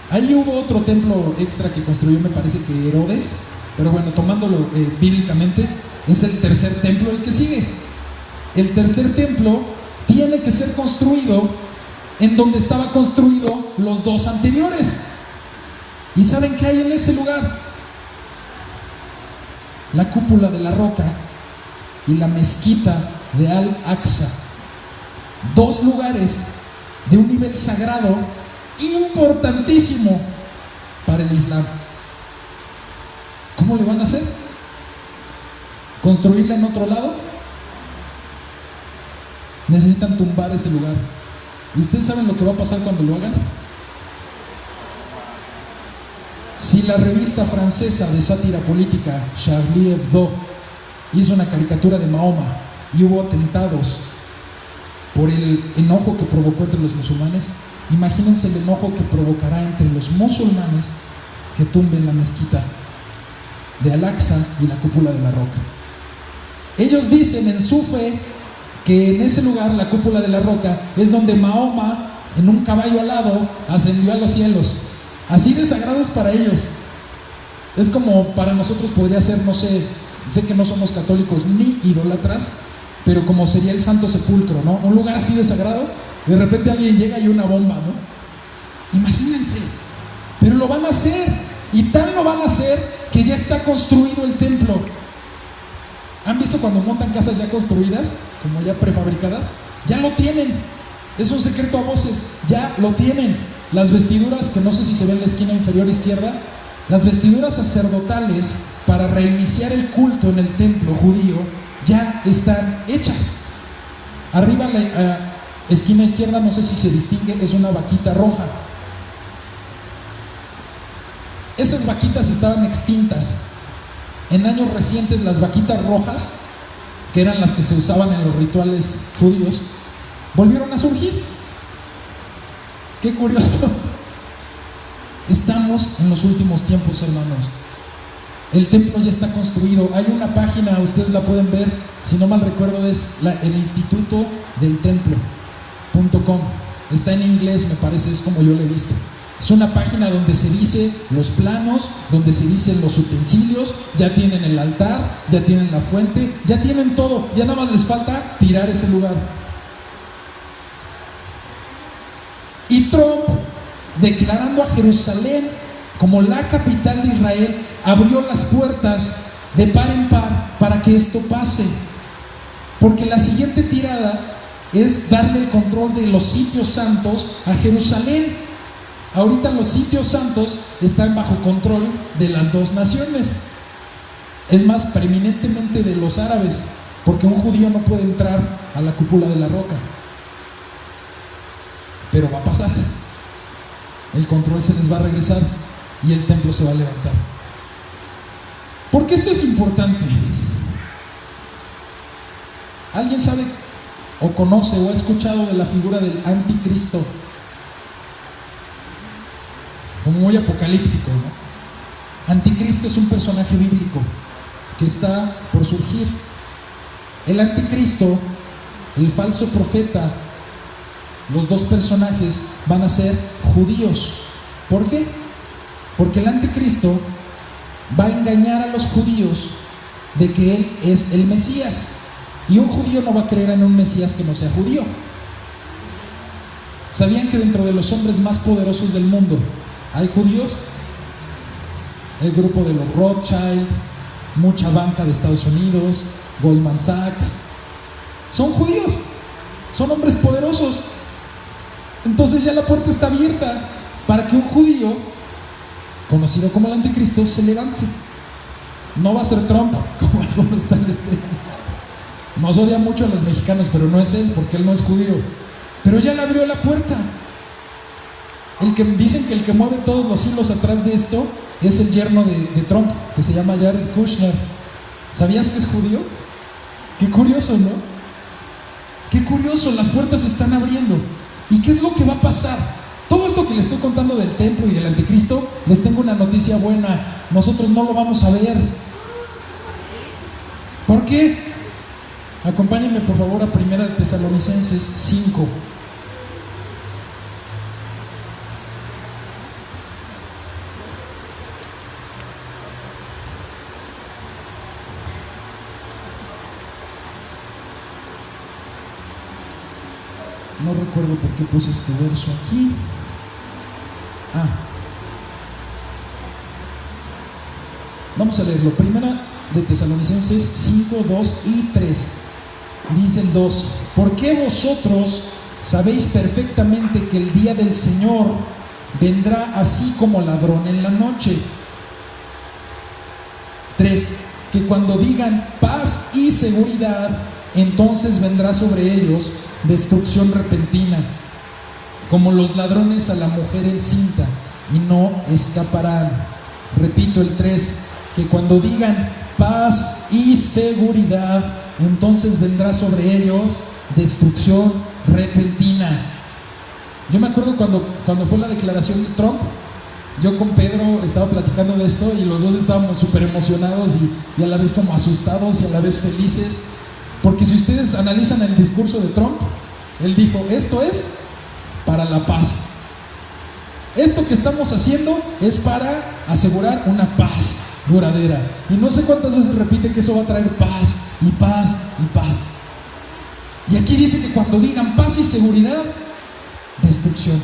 Ahí hubo otro templo extra que construyó, me parece que Herodes, pero bueno, tomándolo bíblicamente, es el tercer templo el que sigue. El tercer templo tiene que ser construido en donde estaba construido los dos anteriores. ¿Y saben qué hay en ese lugar? La cúpula de la roca y la mezquita de Al-Aqsa. Dos lugares de un nivel sagrado importantísimo para el Islam. ¿Cómo le van a hacer? ¿Construirla en otro lado? Necesitan tumbar ese lugar. ¿Y ustedes saben lo que va a pasar cuando lo hagan? Si la revista francesa de sátira política Charlie Hebdo hizo una caricatura de Mahoma y hubo atentados por el enojo que provocó entre los musulmanes, imagínense el enojo que provocará entre los musulmanes que tumben la mezquita de Al-Aqsa y la cúpula de la roca. Ellos dicen en su fe que en ese lugar, la cúpula de la roca, es donde Mahoma, en un caballo alado, ascendió a los cielos. Así de sagrado es para ellos. Es como para nosotros podría ser, no sé que no somos católicos ni idólatras, pero como sería el Santo Sepulcro, ¿no? Un lugar así de sagrado, de repente alguien llega y una bomba, ¿no? Imagínense, pero lo van a hacer, y tan lo van a hacer que ya está construido el templo. ¿Han visto cuando montan casas ya construidas, como ya prefabricadas? Ya lo tienen, es un secreto a voces, ya lo tienen. Las vestiduras, que no sé si se ve en la esquina inferior izquierda, las vestiduras sacerdotales para reiniciar el culto en el templo judío ya están hechas. Arriba, la esquina izquierda, no sé si se distingue, es una vaquita roja. Esas vaquitas estaban extintas. En años recientes, las vaquitas rojas, que eran las que se usaban en los rituales judíos, volvieron a surgir. Qué curioso. Estamos en los últimos tiempos, hermanos. El templo ya está construido. Hay una página, ustedes la pueden ver, si no mal recuerdo es el Instituto del Templo.com. Está en inglés, me parece, es como yo lo he visto. Es una página donde se dice los planos, donde se dicen los utensilios, ya tienen el altar, ya tienen la fuente, ya tienen todo, ya nada más les falta tirar ese lugar. Y Trump, declarando a Jerusalén como la capital de Israel, abrió las puertas de par en par para que esto pase. Porque la siguiente tirada es darle el control de los sitios santos a Jerusalén. Ahorita los sitios santos están bajo control de las dos naciones. Es más, preeminentemente de los árabes, porque un judío no puede entrar a la cúpula de la roca. Pero va a pasar. El control se les va a regresar y el templo se va a levantar. ¿Por qué esto es importante? ¿Alguien sabe o conoce o ha escuchado de la figura del anticristo? Como muy apocalíptico, ¿no? Anticristo es un personaje bíblico que está por surgir. El anticristo, el falso profeta, los dos personajes van a ser judíos. ¿Por qué? Porque el anticristo va a engañar a los judíos de que él es el Mesías. Y un judío no va a creer en un Mesías que no sea judío. ¿Sabían que dentro de los hombres más poderosos del mundo hay judíos? El grupo de los Rothschild, mucha banca de Estados Unidos, Goldman Sachs, son judíos, son hombres poderosos. Entonces ya la puerta está abierta para que un judío, conocido como el anticristo, se levante. No va a ser Trump, como algunos tal vez creen. Nos odia mucho a los mexicanos, pero no es él, porque él no es judío. Pero ya le abrió la puerta. Dicen que el que mueve todos los hilos atrás de esto es el yerno de Trump, que se llama Jared Kushner. ¿Sabías que es judío? Qué curioso, ¿no? Qué curioso, las puertas se están abriendo. ¿Y qué es lo que va a pasar? Todo esto que les estoy contando del templo y del anticristo, les tengo una noticia buena. Nosotros no lo vamos a ver. ¿Por qué? Acompáñenme por favor a 1 Tesalonicenses 5. No recuerdo por qué puse este verso aquí. Vamos a leerlo. 1 Tesalonicenses 5, 2 y 3. Dice el 2: porque vosotros sabéis perfectamente que el día del Señor vendrá así como ladrón en la noche. 3. Que cuando digan paz y seguridad, entonces vendrá sobre ellos destrucción repentina, como los ladrones a la mujer encinta, y no escaparán. Repito el 3, que cuando digan paz y seguridad, entonces vendrá sobre ellos destrucción repentina. Yo me acuerdo cuando fue la declaración de Trump, yo con Pedro estaba platicando de esto y los dos estábamos súper emocionados y a la vez como asustados y a la vez felices, porque si ustedes analizan el discurso de Trump, él dijo: esto es para la paz, esto que estamos haciendo es para asegurar una paz duradera. Y no sé cuántas veces repite que eso va a traer paz y paz y paz. Y aquí dice que cuando digan paz y seguridad, destrucción.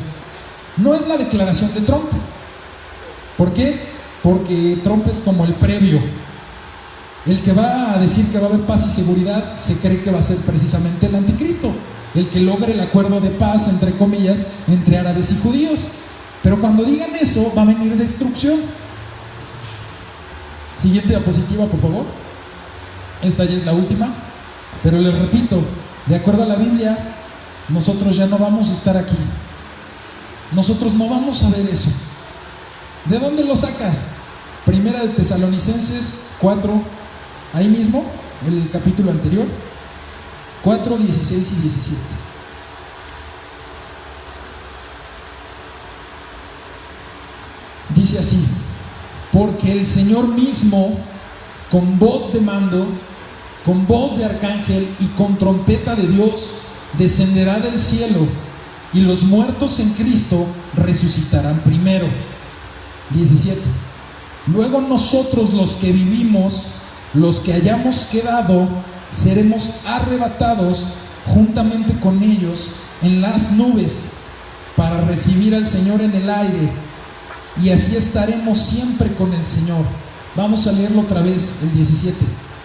No es la declaración de Trump. ¿Por qué? Porque Trump es como el previo. El que va a decir que va a haber paz y seguridad se cree que va a ser precisamente el anticristo, el que logre el acuerdo de paz, entre comillas, entre árabes y judíos. Pero cuando digan eso, va a venir destrucción. Siguiente diapositiva, por favor. Esta ya es la última. Pero les repito, de acuerdo a la Biblia, nosotros ya no vamos a estar aquí. Nosotros no vamos a ver eso. ¿De dónde lo sacas? 1 Tesalonicenses 4, ahí mismo, el capítulo anterior, 4, 16 y 17. Dice así: porque el Señor mismo, con voz de mando, con voz de arcángel y con trompeta de Dios, descenderá del cielo, y los muertos en Cristo resucitarán primero. 17. Luego nosotros los que vivimos, los que hayamos quedado, seremos arrebatados juntamente con ellos en las nubes para recibir al Señor en el aire, y así estaremos siempre con el Señor. Vamos a leerlo otra vez, el 17.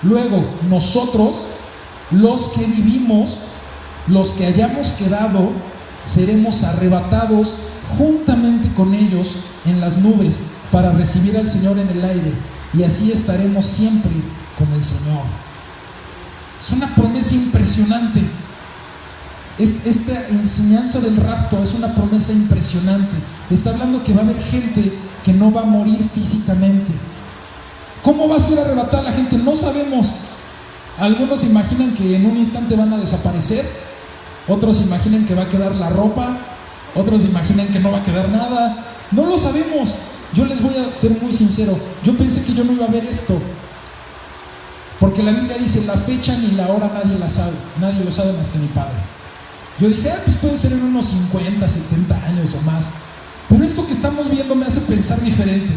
Luego nosotros, los que vivimos, los que hayamos quedado, seremos arrebatados juntamente con ellos en las nubes para recibir al Señor en el aire, y así estaremos siempre con el Señor. Es una promesa impresionante. Esta enseñanza del rapto es una promesa impresionante. Está hablando que va a haber gente que no va a morir físicamente. ¿Cómo va a ser arrebatada la gente? No sabemos. Algunos imaginan que en un instante van a desaparecer, otros imaginan que va a quedar la ropa, otros imaginan que no va a quedar nada. No lo sabemos. Yo les voy a ser muy sincero, yo pensé que yo no iba a ver esto, porque la Biblia dice: la fecha ni la hora nadie la sabe, nadie lo sabe más que mi Padre. Yo dije, pues puede ser en unos 50, 70 años o más, pero esto que estamos viendo me hace pensar diferente.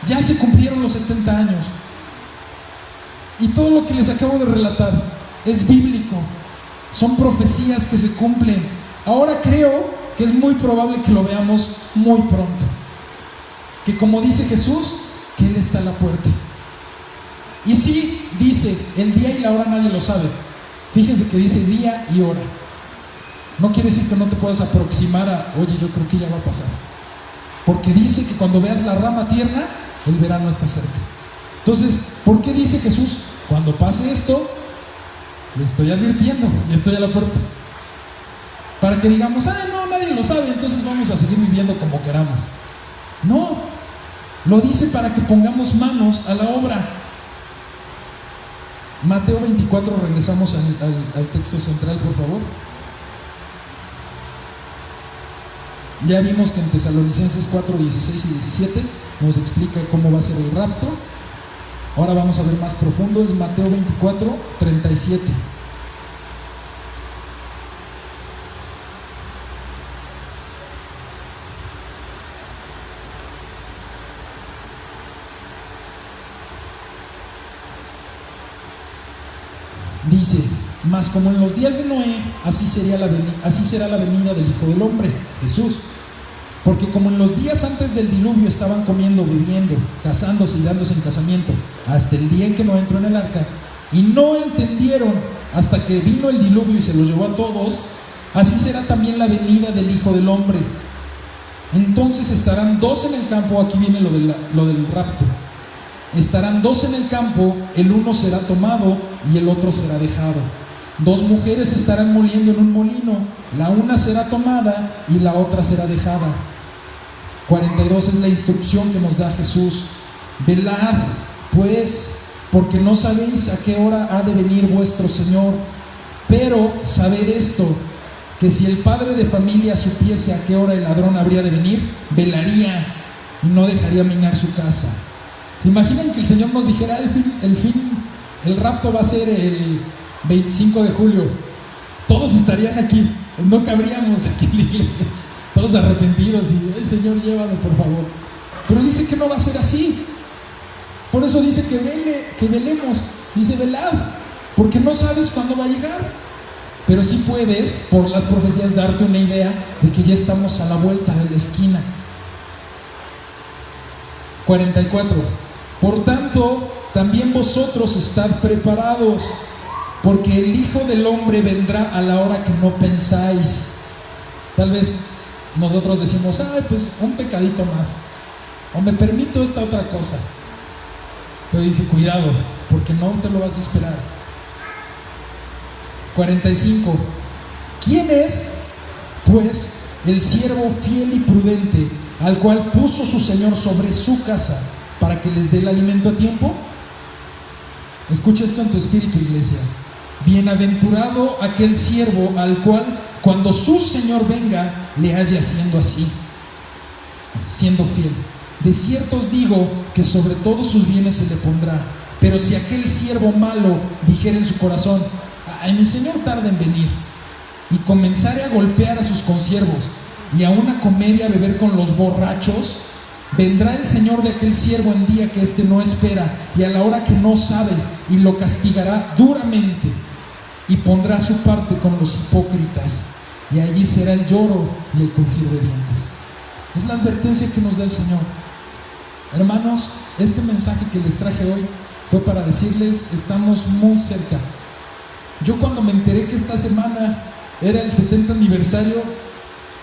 Ya se cumplieron los 70 años, y todo lo que les acabo de relatar es bíblico, son profecías que se cumplen. Ahora creo que es muy probable que lo veamos muy pronto, que como dice Jesús, que Él está a la puerta. Y sí, dice, el día y la hora nadie lo sabe. Fíjense que dice día y hora. No quiere decir que no te puedas aproximar a, oye, yo creo que ya va a pasar, porque dice que cuando veas la rama tierna, el verano está cerca. Entonces, ¿por qué dice Jesús? Cuando pase esto, le estoy advirtiendo y estoy a la puerta, para que digamos, no, nadie lo sabe, entonces vamos a seguir viviendo como queramos. No, lo dice para que pongamos manos a la obra. Mateo 24, regresamos al texto central, por favor. Ya vimos que en Tesalonicenses 4, 16 y 17 nos explica cómo va a ser el rapto. Ahora vamos a ver más profundo, es Mateo 24, 37. Dice: mas como en los días de Noé, así será la venida del Hijo del Hombre, Jesús. Porque como en los días antes del diluvio estaban comiendo, bebiendo, casándose y dándose en casamiento, hasta el día en que Noé entró en el arca, y no entendieron hasta que vino el diluvio y se los llevó a todos, así será también la venida del Hijo del Hombre. Entonces estarán dos en el campo. Aquí viene lo del rapto. Estarán dos en el campo, el uno será tomado y el otro será dejado. Dos mujeres estarán moliendo en un molino, la una será tomada y la otra será dejada. 42 es la instrucción que nos da Jesús: velad, pues, porque no sabéis a qué hora ha de venir vuestro Señor. Pero sabed esto, que si el padre de familia supiese a qué hora el ladrón habría de venir, velaría y no dejaría minar su casa. ¿Se imaginan que el Señor nos dijera el rapto va a ser el 25 de julio? Todos estarían aquí, no cabríamos aquí en la iglesia, todos arrepentidos y Señor, llévame por favor. Pero dice que no va a ser así. Por eso dice que velemos. Dice velad, porque no sabes cuándo va a llegar. Pero sí puedes, por las profecías, darte una idea de que ya estamos a la vuelta de la esquina. 44. Por tanto, también vosotros estad preparados, porque el Hijo del Hombre vendrá a la hora que no pensáis. Tal vez nosotros decimos, pues un pecadito más, o me permito esta otra cosa. Pero dice, cuidado, porque no te lo vas a esperar. 45. ¿Quién es, pues, el siervo fiel y prudente, al cual puso su Señor sobre su casa, para que les dé el alimento a tiempo? Escucha esto en tu espíritu, iglesia. Bienaventurado aquel siervo al cual, cuando su Señor venga, le haya haciendo así, siendo fiel. De cierto os digo que sobre todos sus bienes se le pondrá. Pero si aquel siervo malo dijera en su corazón, mi Señor tarda en venir, y comenzare a golpear a sus consiervos y aún a comer y a beber con los borrachos, vendrá el Señor de aquel siervo en día que éste no espera y a la hora que no sabe, y lo castigará duramente y pondrá su parte con los hipócritas, y allí será el lloro y el crujir de dientes. Es la advertencia que nos da el Señor. Hermanos, este mensaje que les traje hoy fue para decirles: estamos muy cerca. Yo cuando me enteré que esta semana era el 70 aniversario,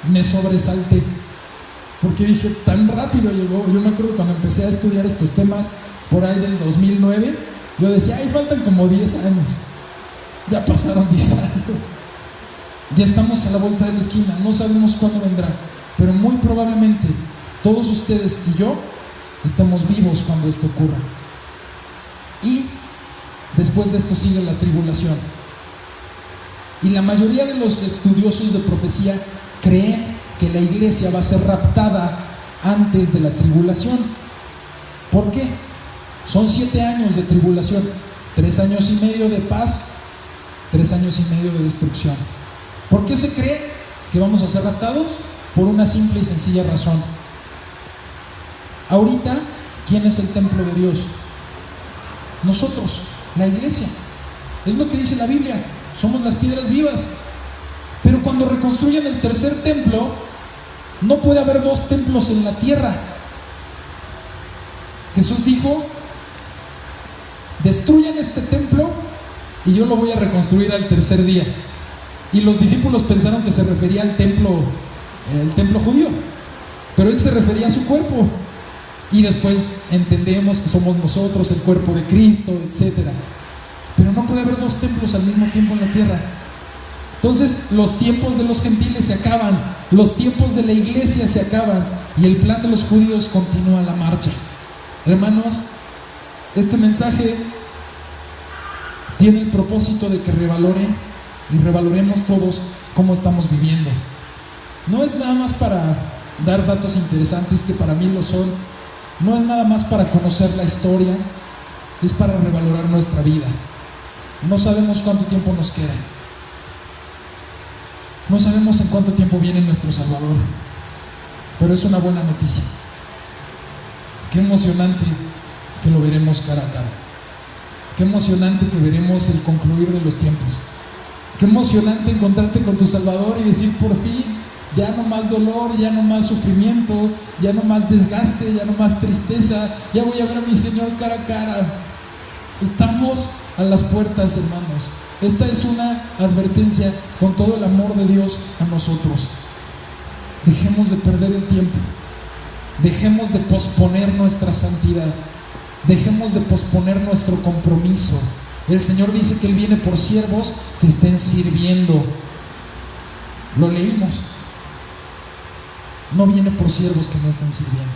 me sobresalté, porque dije, tan rápido llegó. Yo me acuerdo cuando empecé a estudiar estos temas, por ahí del 2009, yo decía, ay, faltan como 10 años. Ya pasaron 10 años. Ya estamos a la vuelta de la esquina, no sabemos cuándo vendrá, pero muy probablemente todos ustedes y yo estamos vivos cuando esto ocurra. Y después de esto sigue la tribulación. Y la mayoría de los estudiosos de profecía creen que la iglesia va a ser raptada antes de la tribulación. ¿Por qué? Son 7 años de tribulación, 3 años y medio de paz, 3 años y medio de destrucción. ¿Por qué se cree que vamos a ser raptados? Por una simple y sencilla razón. Ahorita, ¿quién es el templo de Dios? Nosotros, la iglesia. Es lo que dice la Biblia, somos las piedras vivas. Pero cuando reconstruyan el tercer templo, no puede haber 2 templos en la tierra. Jesús dijo, destruyan este templo y yo lo voy a reconstruir al tercer día. Y los discípulos pensaron que se refería al templo, el templo judío, pero él se refería a su cuerpo. Y después entendemos que somos nosotros el cuerpo de Cristo, etc. Pero no puede haber 2 templos al mismo tiempo en la tierra. Entonces los tiempos de los gentiles se acaban, los tiempos de la iglesia se acaban, y el plan de los judíos continúa la marcha. Hermanos, este mensaje tiene el propósito de que revaloren y revaloremos todos cómo estamos viviendo. No es nada más para dar datos interesantes, que para mí lo son. No es nada más para conocer la historia, es para revalorar nuestra vida. No sabemos cuánto tiempo nos queda. No sabemos en cuánto tiempo viene nuestro Salvador, pero es una buena noticia. Qué emocionante que lo veremos cara a cara. Qué emocionante que veremos el concluir de los tiempos. Qué emocionante encontrarte con tu Salvador y decir, por fin, ya no más dolor, ya no más sufrimiento, ya no más desgaste, ya no más tristeza, ya voy a ver a mi Señor cara a cara. Estamos a las puertas, hermanos. Esta es una advertencia con todo el amor de Dios a nosotros. Dejemos de perder el tiempo, dejemos de posponer nuestra santidad, dejemos de posponer nuestro compromiso. El Señor dice que Él viene por siervos que estén sirviendo. Lo leímos. No viene por siervos que no estén sirviendo.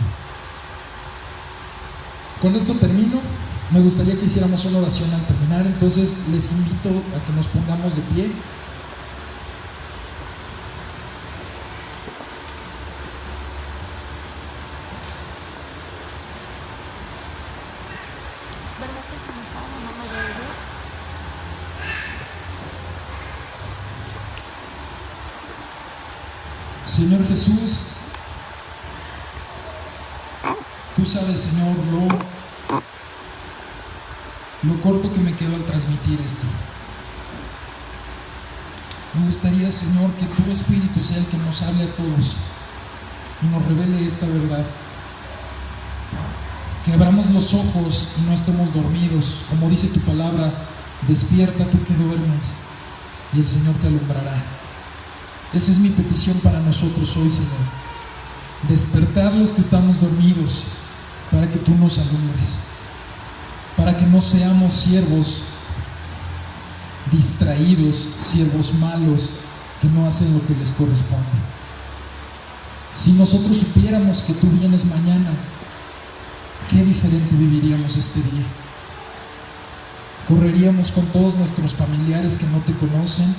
Con esto termino. Me gustaría que hiciéramos una oración al terminar, entonces les invito a que nos pongamos de pie. Señor Jesús, tú sabes, Señor, lo corto que me quedó al transmitir esto. Me gustaría, Señor, que tu Espíritu sea el que nos hable a todos y nos revele esta verdad. Que abramos los ojos y no estemos dormidos. Como dice tu palabra, despierta tú que duermes y el Señor te alumbrará. Esa es mi petición para nosotros hoy, Señor. Despertar los que estamos dormidos para que tú nos alumbres. Para que no seamos siervos distraídos, siervos malos que no hacen lo que les corresponde. Si nosotros supiéramos que tú vienes mañana, qué diferente viviríamos este día. Correríamos con todos nuestros familiares que no te conocen,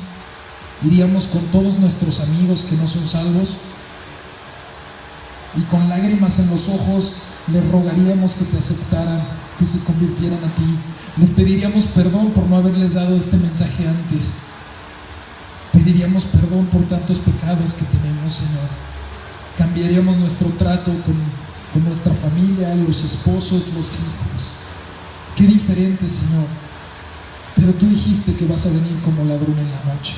iríamos con todos nuestros amigos que no son salvos, y con lágrimas en los ojos les rogaríamos que te aceptaran, que se convirtieran a ti. Les pediríamos perdón por no haberles dado este mensaje antes. pediríamos perdón por tantos pecados que tenemos, Señor. Cambiaríamos nuestro trato con nuestra familia, los esposos, los hijos. Qué diferente, Señor. Pero tú dijiste que vas a venir como ladrón en la noche.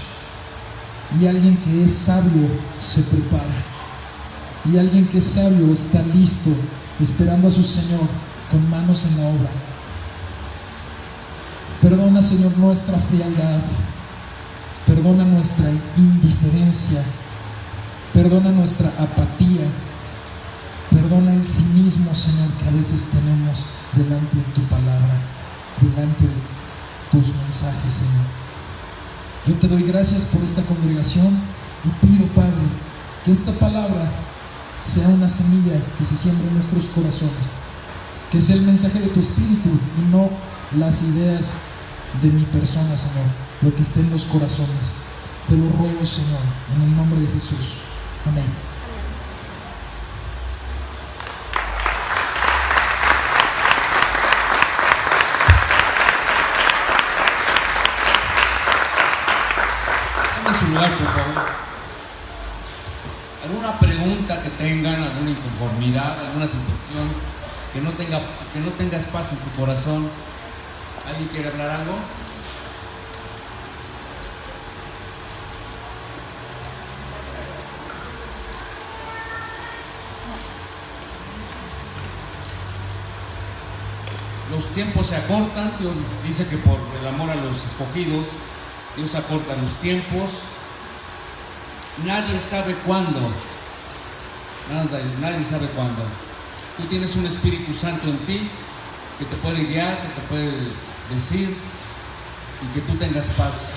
Y alguien que es sabio se prepara. Y alguien que es sabio está listo, esperando a su Señor con manos en la obra. Perdona, Señor, nuestra frialdad. Perdona nuestra indiferencia. Perdona nuestra apatía. Perdona el cinismo, Señor, que a veces tenemos delante de tu palabra, delante de tus mensajes, Señor. Yo te doy gracias por esta congregación y pido, Padre, que esta palabra sea una semilla que se siembre en nuestros corazones, que sea el mensaje de tu Espíritu y no las ideas de mi persona, Señor, lo que esté en los corazones. Te lo ruego, Señor, en el nombre de Jesús. Amén. En su lugar, por favor. ¿Alguna pregunta que tengan, alguna inconformidad, alguna situación que no tengas paz en tu corazón? ¿Alguien quiere hablar algo? Los tiempos se acortan. Dios dice que por el amor a los escogidos, Dios acorta los tiempos. Nadie sabe cuándo. Nadie sabe cuándo. Tú tienes un Espíritu Santo en ti que te puede guiar, que te puede decir, y que tú tengas paz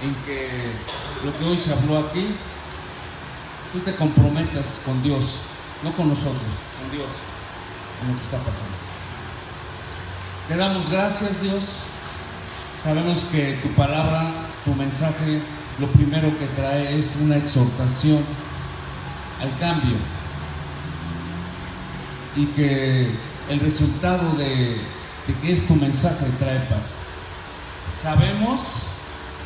en que lo que hoy se habló aquí, tú te comprometas con Dios, no con nosotros, con Dios, en lo que está pasando. Te damos gracias, Dios. Sabemos que tu palabra, tu mensaje, lo primero que trae es una exhortación al cambio, y que el resultado de que es tu mensaje trae paz. Sabemos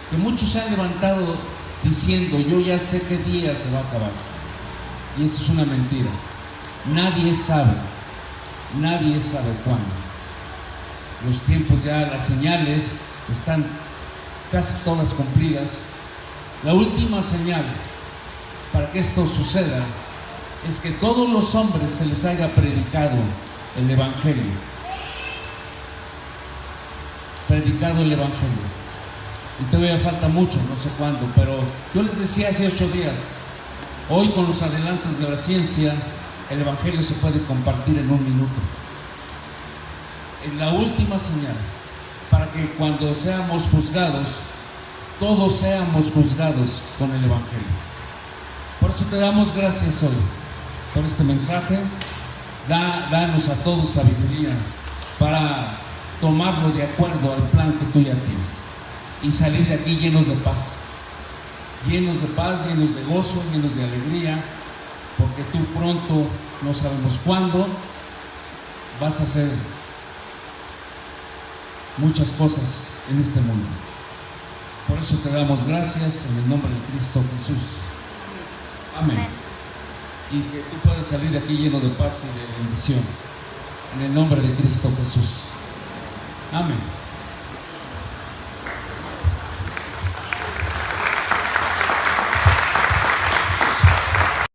que muchos se han levantado diciendo: yo ya sé qué día se va a acabar, y eso es una mentira. Nadie sabe cuándo. Los tiempos ya, las señales están casi todas cumplidas. La última señal para que esto suceda es que todos los hombres se les haya predicado el Evangelio. Y todavía falta mucho, no sé cuándo, pero yo les decía hace 8 días, hoy con los adelantos de la ciencia, el Evangelio se puede compartir en 1 minuto. Es la última señal para que cuando seamos juzgados, todos seamos juzgados con el Evangelio. Por eso te damos gracias hoy por este mensaje. Danos a todos sabiduría para tomarlo de acuerdo al plan que tú ya tienes y salir de aquí llenos de paz, llenos de gozo, llenos de alegría, porque tú pronto, no sabemos cuándo, vas a hacer muchas cosas en este mundo. Por eso te damos gracias en el nombre de Cristo Jesús. Amén. Y que tú puedas salir de aquí lleno de paz y de bendición en el nombre de Cristo Jesús. Amén.